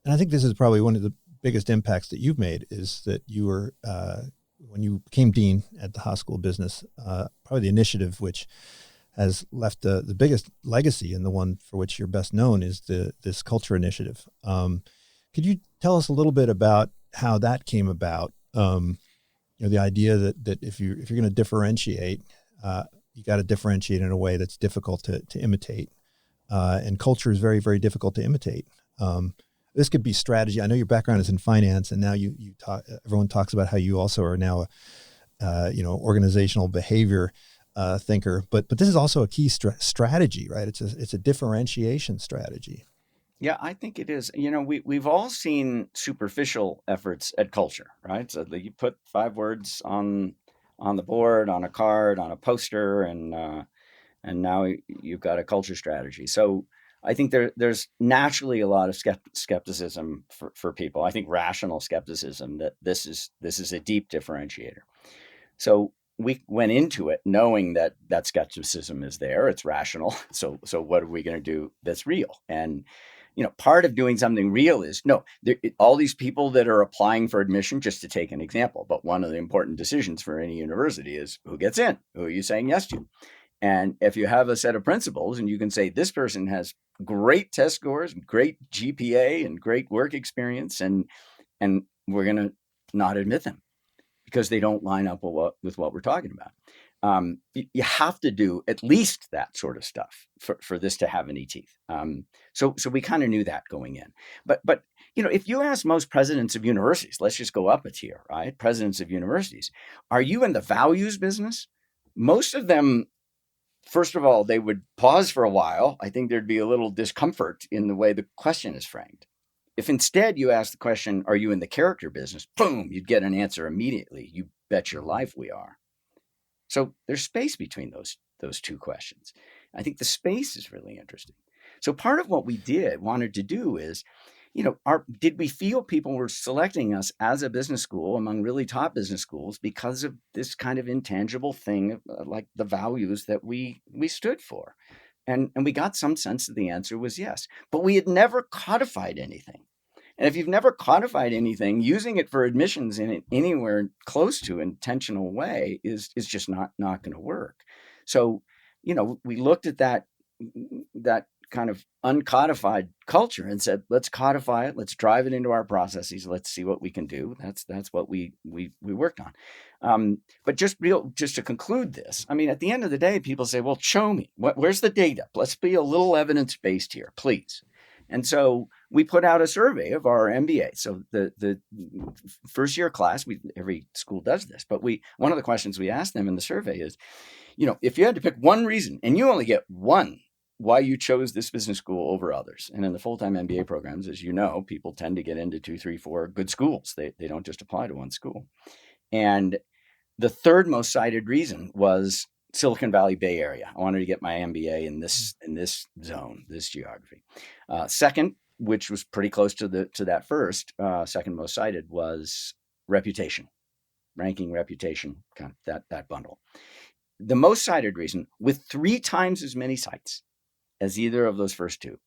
And I think this is probably one of the biggest impacts that you've made is that you were, when you became dean at the Haas School of Business, probably the initiative which has left the biggest legacy, and the one for which you're best known, is this culture initiative. Could you tell us a little bit about how that came about? The idea that if you're going to differentiate, you got to differentiate in a way that's difficult to imitate, and culture is very, very difficult to imitate. This could be strategy. I know your background is in finance, and now you talk. Everyone talks about how you also are now organizational behavior thinker. But this is also a key strategy, right? It's a differentiation strategy. Yeah, I think it is. We've all seen superficial efforts at culture, right? So you put 5 words on the board, on a card, on a poster, and now you've got a culture strategy. So I think there's naturally a lot of skepticism for people. I think rational skepticism that this is a deep differentiator. So we went into it knowing that skepticism is there. It's rational. So what are we going to do that's real? And part of doing something real is all these people that are applying for admission, just to take an example, but one of the important decisions for any university is who gets in, who are you saying yes to? And if you have a set of principles and you can say this person has great test scores, great GPA, and great work experience, and we're going to not admit them because they don't line up with what we're talking about. You have to do at least that sort of stuff for this to have any teeth. So we kind of knew that going in. But if you ask most presidents of universities, let's just go up a tier, right? Presidents of universities, are you in the values business? Most of them, first of all, they would pause for a while. I think there'd be a little discomfort in the way the question is framed. If instead you ask the question, are you in the character business? Boom, you'd get an answer immediately. You bet your life we are. So there's space between those two questions. I think the space is really interesting. So part of what we wanted to do is, did we feel people were selecting us as a business school among really top business schools because of this kind of intangible thing, like the values that we stood for? And we got some sense that the answer was yes, but we had never codified anything. And if you've never codified anything, using it for admissions in anywhere close to intentional way is just not going to work. So, we looked at that kind of uncodified culture and said, let's codify it, let's drive it into our processes, let's see what we can do. That's what we worked on. But just to conclude this, I mean, at the end of the day, people say, well, show me, where's the data? Let's be a little evidence-based here, please. And so we put out a survey of our MBA. So the first year class, every school does this, but one of the questions we asked them in the survey is, if you had to pick one reason, and you only get one, why you chose this business school over others. And in the full-time MBA programs, as you know, people tend to get into 2, 3, 4 good schools. They don't just apply to one school. And the third most cited reason was Silicon Valley Bay Area. I wanted to get my MBA in this zone, this geography. Second, which was pretty close to that first, second most cited, was reputation, ranking, reputation, kind of that bundle. The most cited reason, with 3 times as many sites as either of those first two,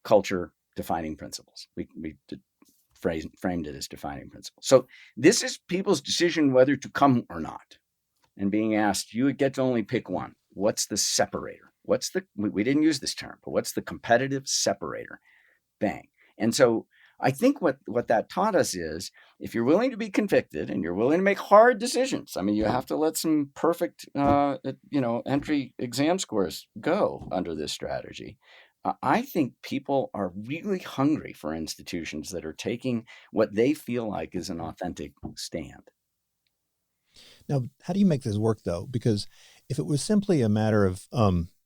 culture defining principles. We framed it as defining principles. So this is people's decision whether to come or not. And being asked, you would get to only pick one. What's the separator? We didn't use this term, but what's the competitive separator? Bang. And so I think what that taught us is, if you're willing to be convicted and you're willing to make hard decisions, I mean, you have to let some perfect, entry exam scores go under this strategy. I think people are really hungry for institutions that are taking what they feel like is an authentic stand. Now, how do you make this work, though? Because if it was simply a matter of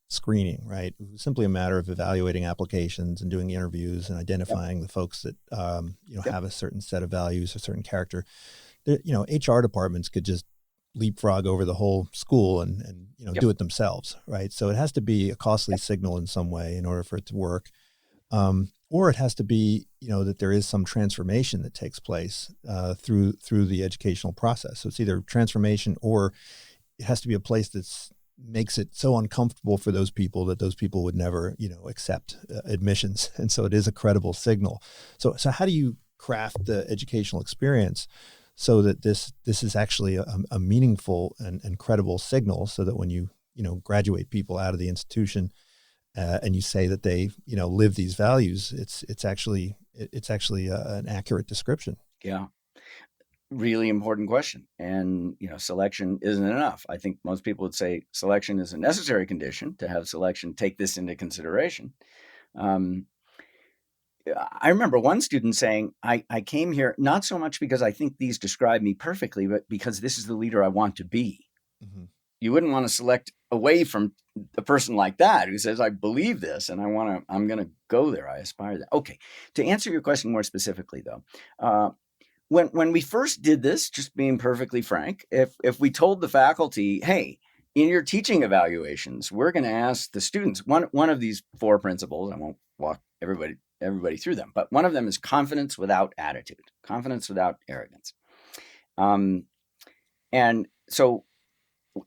screening, right? It was simply a matter of evaluating applications and doing interviews and identifying the folks that have a certain set of values, a certain character. HR departments could just leapfrog over the whole school and do it themselves, right? So it has to be a costly signal in some way in order for it to work. Or it has to be, that there is some transformation that takes place through the educational process. So it's either transformation, or it has to be a place that makes it so uncomfortable for those people that those people would never, accept admissions. And so it is a credible signal. So how do you craft the educational experience so that this is actually a meaningful and credible signal, so that when you graduate people out of the institution, and you say that they, live these values, it's actually an accurate description. Yeah, really important question. And selection isn't enough. I think most people would say selection is a necessary condition to have selection take this into consideration. I remember one student saying, I came here not so much because I think these describe me perfectly, but because this is the leader I want to be. Mm-hmm. You wouldn't want to select away from a person like that who says, I believe this and I'm going to go there. I aspire to that. Okay. To answer your question more specifically, though, when we first did this, just being perfectly frank, if we told the faculty, hey, in your teaching evaluations, we're going to ask the students one of these 4 principles. I won't walk everybody through them, but one of them is confidence without attitude, confidence without arrogance. And so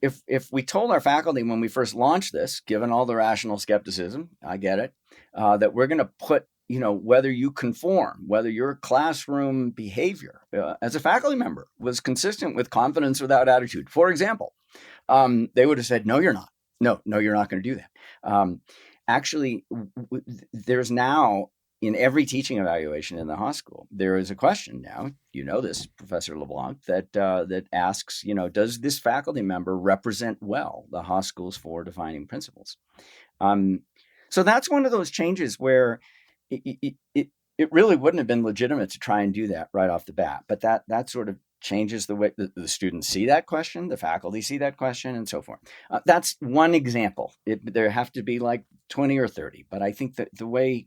if we told our faculty when we first launched this, given all the rational skepticism, I get it, that we're going to put, whether you conform, whether your classroom behavior as a faculty member was consistent with confidence without attitude, for example, they would have said, no, you're not. No, you're not going to do that. Actually, there's now, in every teaching evaluation in the hospital, there is a question now, this, Professor LeBlanc, that asks, does this faculty member represent well the hospital's 4 defining principles? So that's one of those changes where it really wouldn't have been legitimate to try and do that right off the bat, but that sort of changes the way the students see that question, the faculty see that question, and so forth. That's one example. There have to be like 20 or 30, but I think that the way,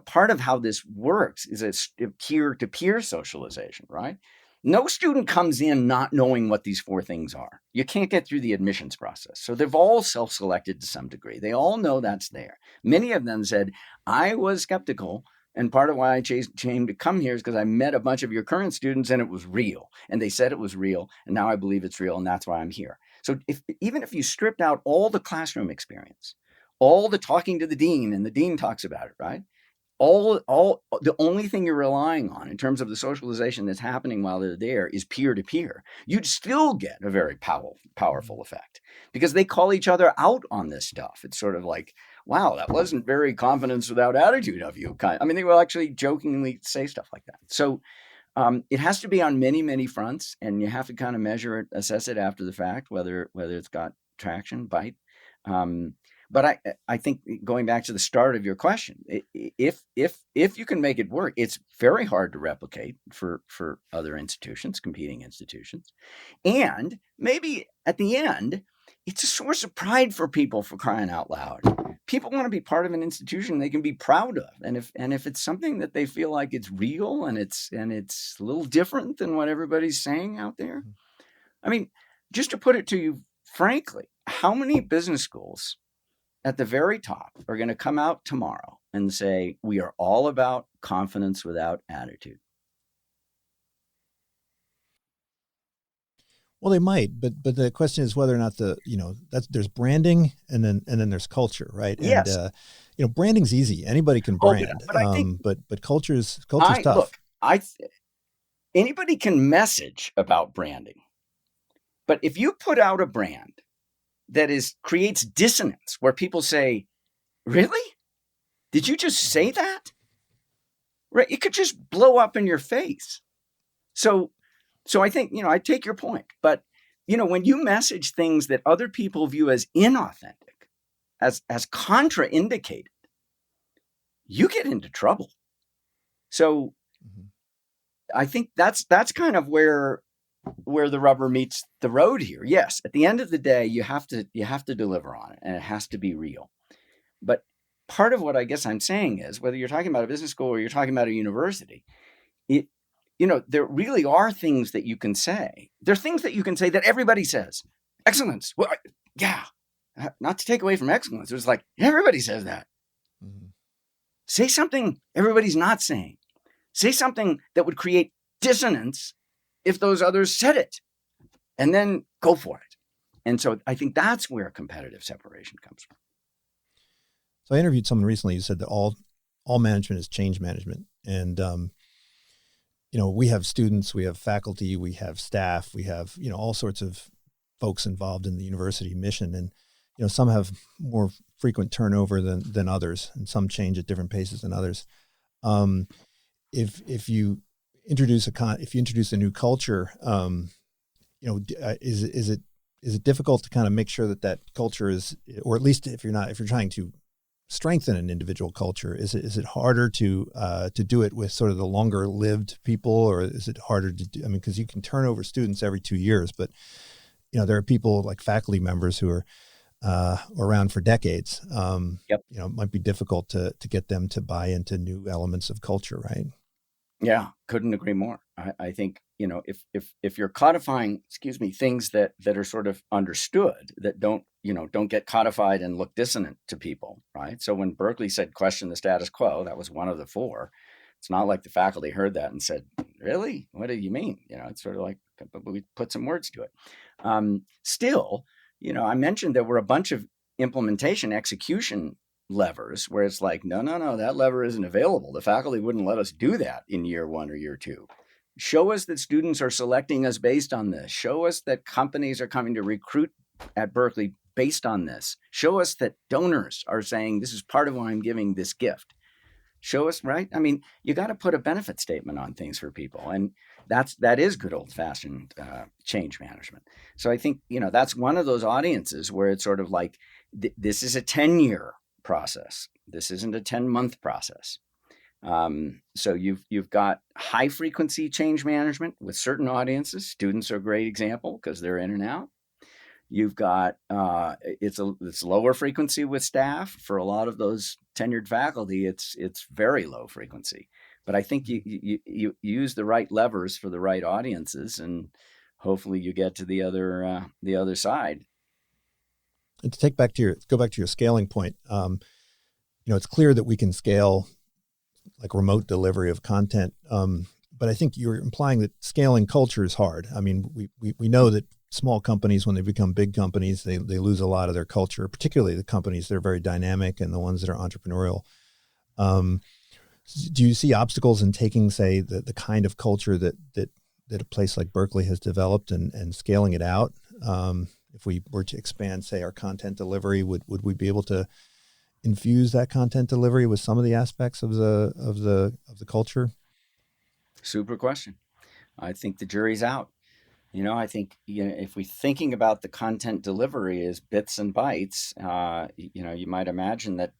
part of how this works is a peer-to-peer socialization, right? No student comes in not knowing what these 4 things are. You can't get through the admissions process. So they've all self-selected to some degree. They all know that's there. Many of them said, I was skeptical, and part of why I changed to come here is because I met a bunch of your current students and it was real. And they said it was real, and now I believe it's real, and that's why I'm here. So even if you stripped out all the classroom experience, all the talking to the dean, and the dean talks about it, right? All the only thing you're relying on in terms of the socialization that's happening while they're there is peer-to-peer. You'd still get a very powerful effect, because they call each other out on this stuff. It's sort of like, wow, that wasn't very confidence without attitude of you. I mean, they will actually jokingly say stuff like that. So it has to be on many, many fronts, and you have to kind of measure it, assess it after the fact, whether it's got traction, bite. But I think going back to the start of your question, if you can make it work, it's very hard to replicate for other institutions, competing institutions, and maybe at the end, it's a source of pride for people, for crying out loud. People want to be part of an institution they can be proud of, and if it's something that they feel like it's real and it's a little different than what everybody's saying out there. I mean, just to put it to you frankly, how many business schools at the very top are going to come out tomorrow and say, we are all about confidence without attitude? Well, they might, but the question is whether or not there's branding and then there's culture, right? Yes. And branding's easy. Anybody can brand, but I think, but culture's tough. Look, anybody can message about branding, but if you put out a brand that creates dissonance where people say, really? Did you just say that? Right? It could just blow up in your face. So I think, I take your point, but when you message things that other people view as inauthentic, as contraindicated, you get into trouble. So I think that's kind of where the rubber meets the road here. Yes, at the end of the day, you have to deliver on it, and it has to be real. But part of what I guess I'm saying is, whether you're talking about a business school or you're talking about a university, there really are things that you can say. There are things that you can say that everybody says. Excellence. Well, yeah. Not to take away from excellence. It's like, everybody says that. Mm-hmm. Say something everybody's not saying. Say something that would create dissonance if those others said it, and then go for it. And so I think that's where competitive separation comes from. So I interviewed someone recently who said that all management is change management. And, we have students, we have faculty, we have staff, we have, all sorts of folks involved in the university mission. And, some have more frequent turnover than others, and some change at different paces than others. If you introduce a new culture, is it difficult to kind of make sure that culture is, or at least if you're trying to strengthen an individual culture, is it harder to do it with sort of the longer lived people, or is it harder to do? I mean, because you can turn over students every 2 years, but there are people like faculty members who are around for decades. Yep. It might be difficult to get them to buy into new elements of culture, right? Yeah, couldn't agree more. I think, if you're codifying, things that are sort of understood, that don't get codified and look dissonant to people, right? So when Berkeley said question the status quo, that was one of the four. It's not like the faculty heard that and said, really? What do you mean? It's sort of like, but we put some words to it. Still, I mentioned there were a bunch of implementation execution levers where it's like, no, that lever isn't available. The faculty wouldn't let us do that in year 1 or year 2. Show us that students are selecting us based on this. Show us that companies are coming to recruit at Berkeley based on this. Show us that donors are saying, this is part of why I'm giving this gift. Show us, right? I mean, you got to put a benefit statement on things for people. And that is good old fashioned change management. So I think, that's one of those audiences where it's sort of like, this is a 10-year process. This isn't a 10-month process. So you've got high frequency change management with certain audiences. Students are a great example because they're in and out. You've got it's lower frequency with staff. For a lot of those tenured faculty, it's very low frequency. But I think you use the right levers for the right audiences, and hopefully you get to the other side. And to go back to your scaling point, it's clear that we can scale like remote delivery of content. But I think you're implying that scaling culture is hard. I mean, we know that small companies, when they become big companies, they lose a lot of their culture, particularly the companies that are very dynamic and the ones that are entrepreneurial. Do you see obstacles in taking, say, the kind of culture that a place like Berkeley has developed and scaling it out? If we were to expand, say, our content delivery, would we be able to infuse that content delivery with some of the aspects of the culture? Super question. I think the jury's out. I think if we're thinking about the content delivery as bits and bytes, you might imagine that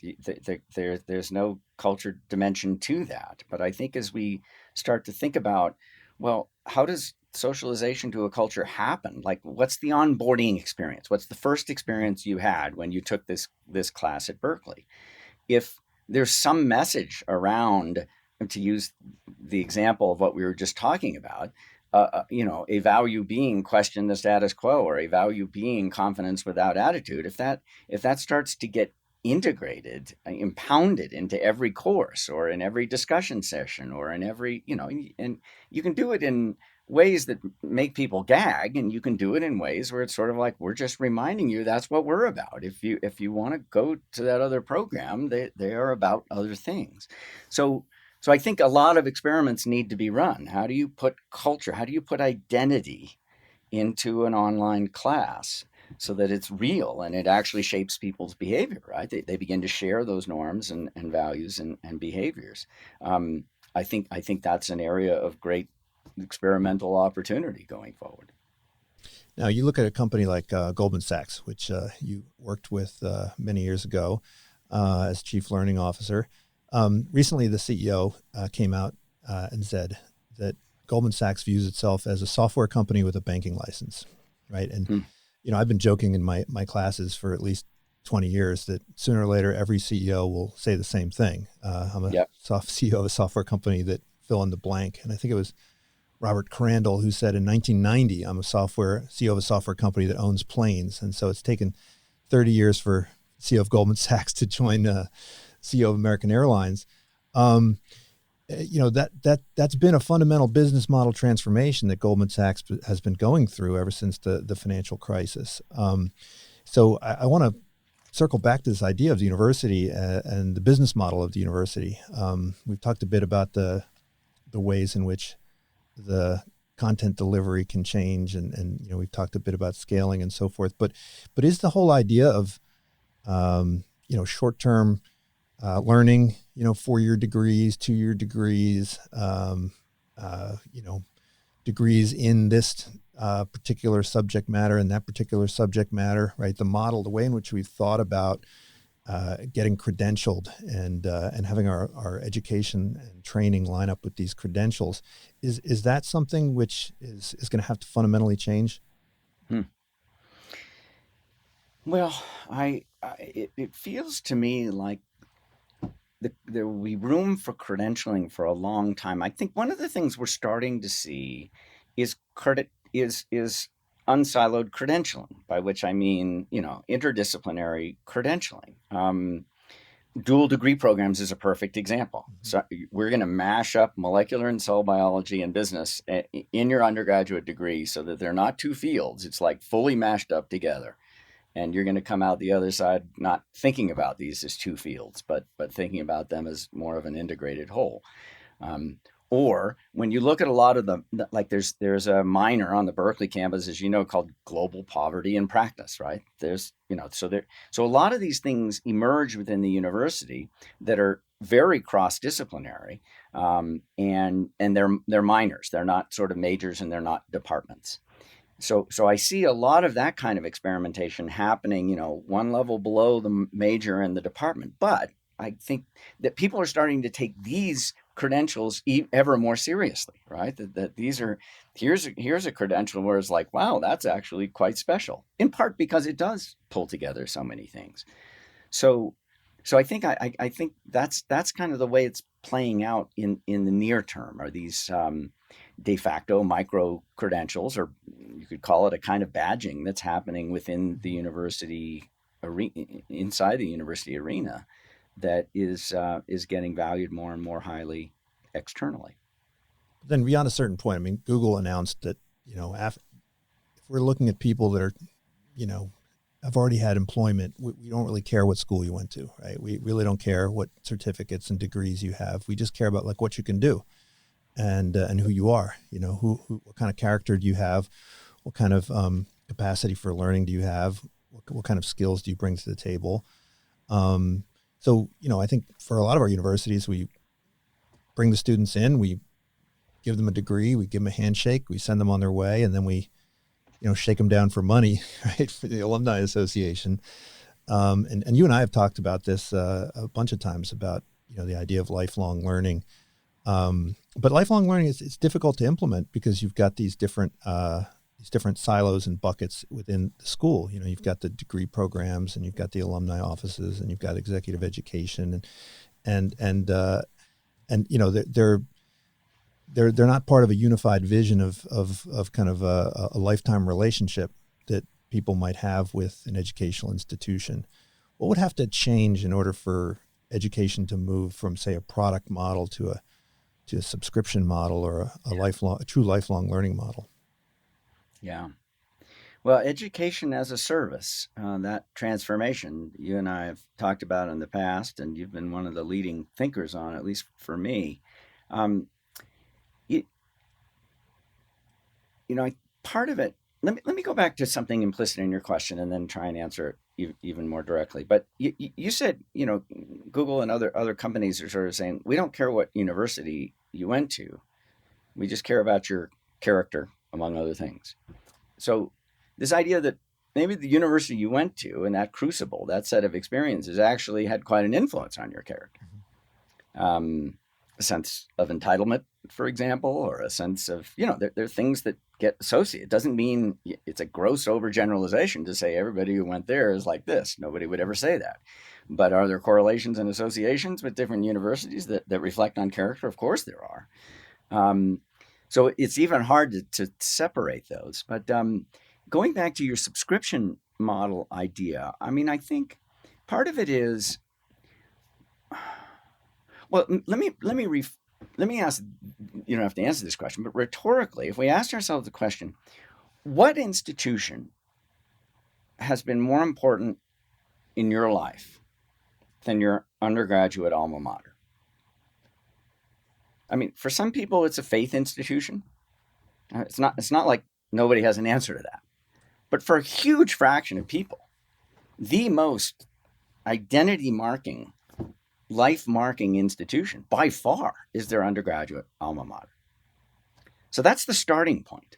there's no culture dimension to that. But I think as we start to think about, well, how does socialization to a culture happen? Like, what's the onboarding experience? What's the first experience you had when you took this class at Berkeley? If there's some message around, to use the example of what we were just talking about, a value being question the status quo, or a value being confidence without attitude. If that starts to get integrated, impounded into every course or in every discussion session or in every, and you can do it in ways that make people gag, and you can do it in ways where it's sort of like, we're just reminding you that's what we're about. If you want to go to that other program, they are about other things. So I think a lot of experiments need to be run. How do you put culture, how do you put identity into an online class so that it's real and it actually shapes people's behavior, right? They begin to share those norms and values and behaviors. I think that's an area of great experimental opportunity going forward. Now, you look at a company like Goldman Sachs, which you worked with many years ago as Chief Learning Officer. Recently, the CEO came out and said that Goldman Sachs views itself as a software company with a banking license, right? And, I've been joking in my classes for at least 20 years that sooner or later, every CEO will say the same thing. I'm a CEO of a software company that fill in the blank. And I think it was Robert Crandall who said in 1990, I'm a CEO of a software company that owns planes. And so it's taken 30 years for CEO of Goldman Sachs to join CEO of American Airlines. That's been a fundamental business model transformation that Goldman Sachs has been going through ever since the financial crisis. So I want to circle back to this idea of the university and the business model of the university. We've talked a bit about the ways in which the content delivery can change, and we've talked a bit about scaling and so forth. But is the whole idea of short-term learning, 4-year degrees, 2-year degrees, degrees in this particular subject matter and that particular subject matter, right? The model, the way in which we've thought about getting credentialed and having our education and training line up with these credentials, is that something which is going to have to fundamentally change? Well, it feels to me like there will be room for credentialing for a long time. I think one of the things we're starting to see is unsiloed credentialing, by which I mean, interdisciplinary credentialing. Dual degree programs is a perfect example. So we're going to mash up molecular and cell biology and business in your undergraduate degree so that they're not two fields. It's like fully mashed up together. And you're going to come out the other side not thinking about these as two fields, but thinking about them as more of an integrated whole. Or when you look at a lot of like there's a minor on the Berkeley campus, as you know, called Global Poverty in Practice, right? So a lot of these things emerge within the university that are very cross-disciplinary, and they're minors. They're not sort of majors, and they're not departments. So I see a lot of that kind of experimentation happening, one level below the major and the department. But I think that people are starting to take these credentials ever more seriously, right? That here's a credential where it's like, wow, that's actually quite special, in part because it does pull together so many things. So I think I think that's kind of the way it's playing out in the near term, are these de facto micro credentials, or you could call it a kind of badging that's happening within the university inside the university arena, that is getting valued more and more highly externally. Then beyond a certain point, I mean, Google announced that if we're looking at people that are have already had employment, we don't really care what school you went to, right? We really don't care what certificates and degrees you have. We just care about like what you can do. And who you are, what kind of character do you have? What kind of capacity for learning do you have? What kind of skills do you bring to the table? So, I think for a lot of our universities, we bring the students in, we give them a degree, we give them a handshake, we send them on their way, and then we, shake them down for money, right, for the Alumni Association. And you and I have talked about this a bunch of times about, the idea of lifelong learning. But lifelong learning it's difficult to implement because you've got these different silos and buckets within the school. You've got the degree programs, and you've got the alumni offices, and you've got executive education, and they're not part of a unified vision of kind of a lifetime relationship that people might have with an educational institution. What would have to change in order for education to move from, say, a product model to a subscription model, or a true lifelong learning model? Yeah. Well, education as a service, that transformation you and I have talked about in the past, and you've been one of the leading thinkers on, at least for me. You, part of it, let me go back to something implicit in your question and then try and answer it even more directly. But you said, Google and other companies are sort of saying, we don't care what university you went to. We just care about your character, among other things. So this idea that maybe the university you went to and that crucible, that set of experiences actually had quite an influence on your character. A sense of entitlement, for example, or a sense of, there are things that get associated. It doesn't mean it's a gross overgeneralization to say everybody who went there is like this. Nobody would ever say that. But are there correlations and associations with different universities that reflect on character? Of course there are. So it's even hard to separate those. But going back to your subscription model idea, I think part of it is, well, let me ask, you don't have to answer this question, but rhetorically, if we asked ourselves the question, what institution has been more important in your life than your undergraduate alma mater? For some people, it's a faith institution. It's not like nobody has an answer to that. But for a huge fraction of people, the most identity-marking, life-marking institution, by far, is their undergraduate alma mater. So that's the starting point.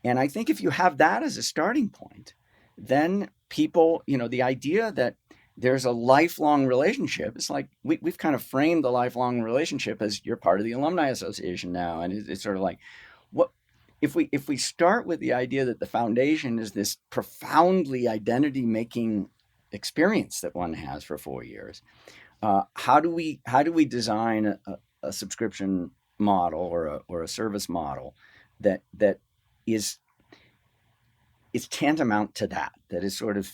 And I think if you have that as a starting point, then people, the idea that there's a lifelong relationship, it's like we've kind of framed the lifelong relationship as you're part of the Alumni Association now. And it's sort of like, what if we start with the idea that the foundation is this profoundly identity-making experience that one has for 4 years, how do we design a subscription model or a service model that is tantamount to that is sort of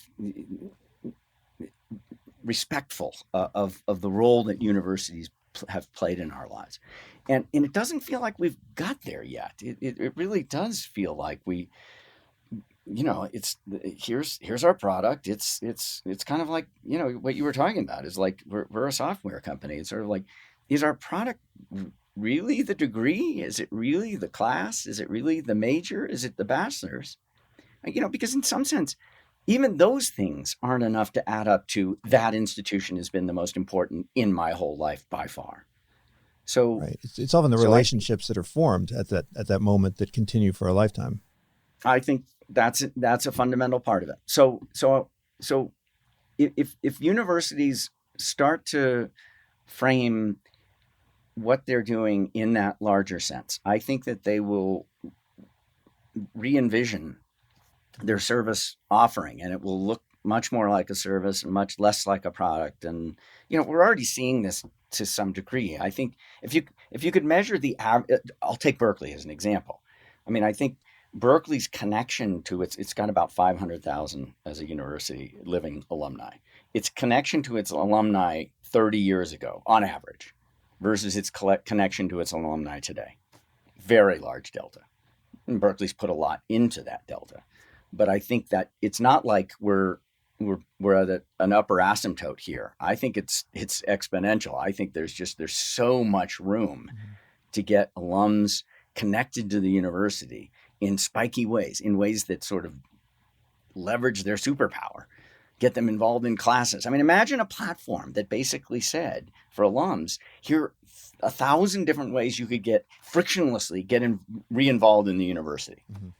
respectful of the role that universities have played in our lives, and it doesn't feel like we've got there yet. It really does feel like we, it's here's our product. It's kind of like, what you were talking about is like we're a software company. It's sort of like, is our product really the degree? Is it really the class? Is it really the major? Is it the bachelor's? Because in some sense, even those things aren't enough to add up to that institution has been the most important in my whole life by far. So right, it's often the relationships that are formed at that moment that continue for a lifetime. I think that's a fundamental part of it. So if universities start to frame what they're doing in that larger sense, I think that they will re-envision their service offering, and it will look much more like a service and much less like a product. And we're already seeing this to some degree. I think if you could measure I'll take Berkeley as an example. I think Berkeley's connection to it's got about 500,000 as a university living alumni. Its connection to its alumni 30 years ago, on average, versus its connection to its alumni today. Very large delta. And Berkeley's put a lot into that delta. But I think that it's not like we're at an upper asymptote here. I think it's exponential. I think there's so much room to get alums connected to the university in spiky ways, in ways that sort of leverage their superpower. get them involved in classes. I mean, imagine a platform that basically said for alums, here are 1,000 different ways you could get frictionlessly re-involved in the university. Mhm.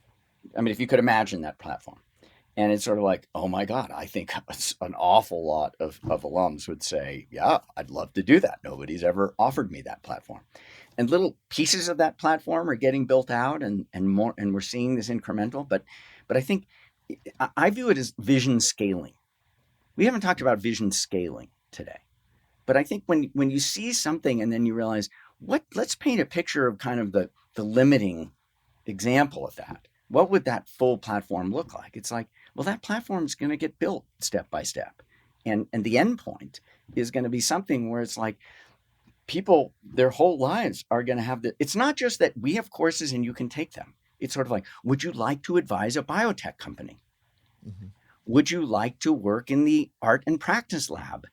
I mean, if you could imagine that platform. And it's sort of like, oh my God, I think an awful lot of alums would say, yeah, I'd love to do that. Nobody's ever offered me that platform. And little pieces of that platform are getting built out and more, and we're seeing this incremental. But I think I view it as vision scaling. We haven't talked about vision scaling today. But I think when you see something and then you realize, let's paint a picture of kind of the limiting example of that. What would that full platform look like? It's like, well, that platform is going to get built step by step. And the end point is going to be something where it's like people, their whole lives are going to have it's not just that we have courses and you can take them. It's sort of like, would you like to advise a biotech company? Mhm. Would you like to work in the art and practice lab?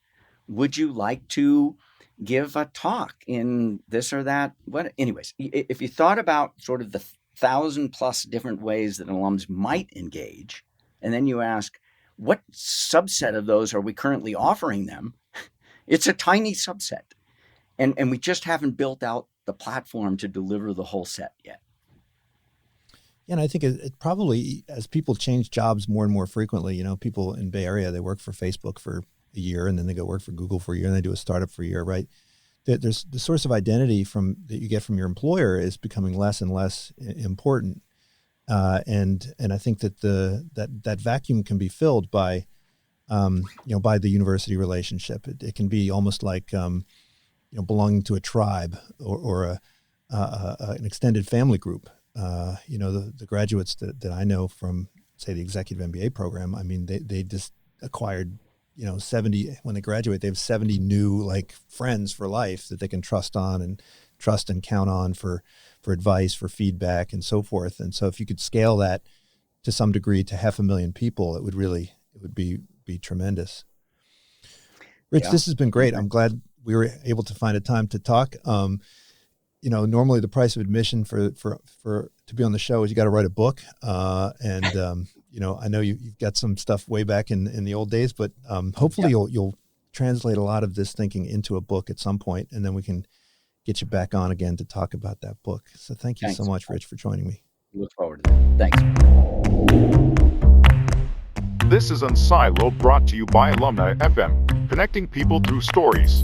Would you like to give a talk in this or that? Anyways, if you thought about sort of the 1,000+ different ways that alums might engage, and then you ask, what subset of those are we currently offering them? It's a tiny subset. And we just haven't built out the platform to deliver the whole set yet. Yeah, and I think it probably, as people change jobs more and more frequently, people in Bay Area, they work for Facebook for a year and then they go work for Google for a year and they do a startup for a year, right? There's the source of identity that you get from your employer is becoming less and less important. And I think that that vacuum can be filled by by the university relationship. It can be almost like belonging to a tribe or an extended family group. The graduates that I know from, say, the executive MBA program, I mean, they just acquired 70, when they graduate, they have 70 new friends for life that they can trust and count on for advice, for feedback, and so forth. And so if you could scale that to some degree to 500,000 people, it would be tremendous. Rich, Yeah. This has been great. I'm glad we were able to find a time to talk. Normally the price of admission for to be on the show is you got to write a book. I know you've got some stuff way back in the old days, but hopefully you'll translate a lot of this thinking into a book at some point, and then we can get you back on again to talk about that book. So thank you so much, Rich, for joining me. Look forward to that. Thanks. This is Unsiloed, brought to you by Alumni FM, connecting people through stories.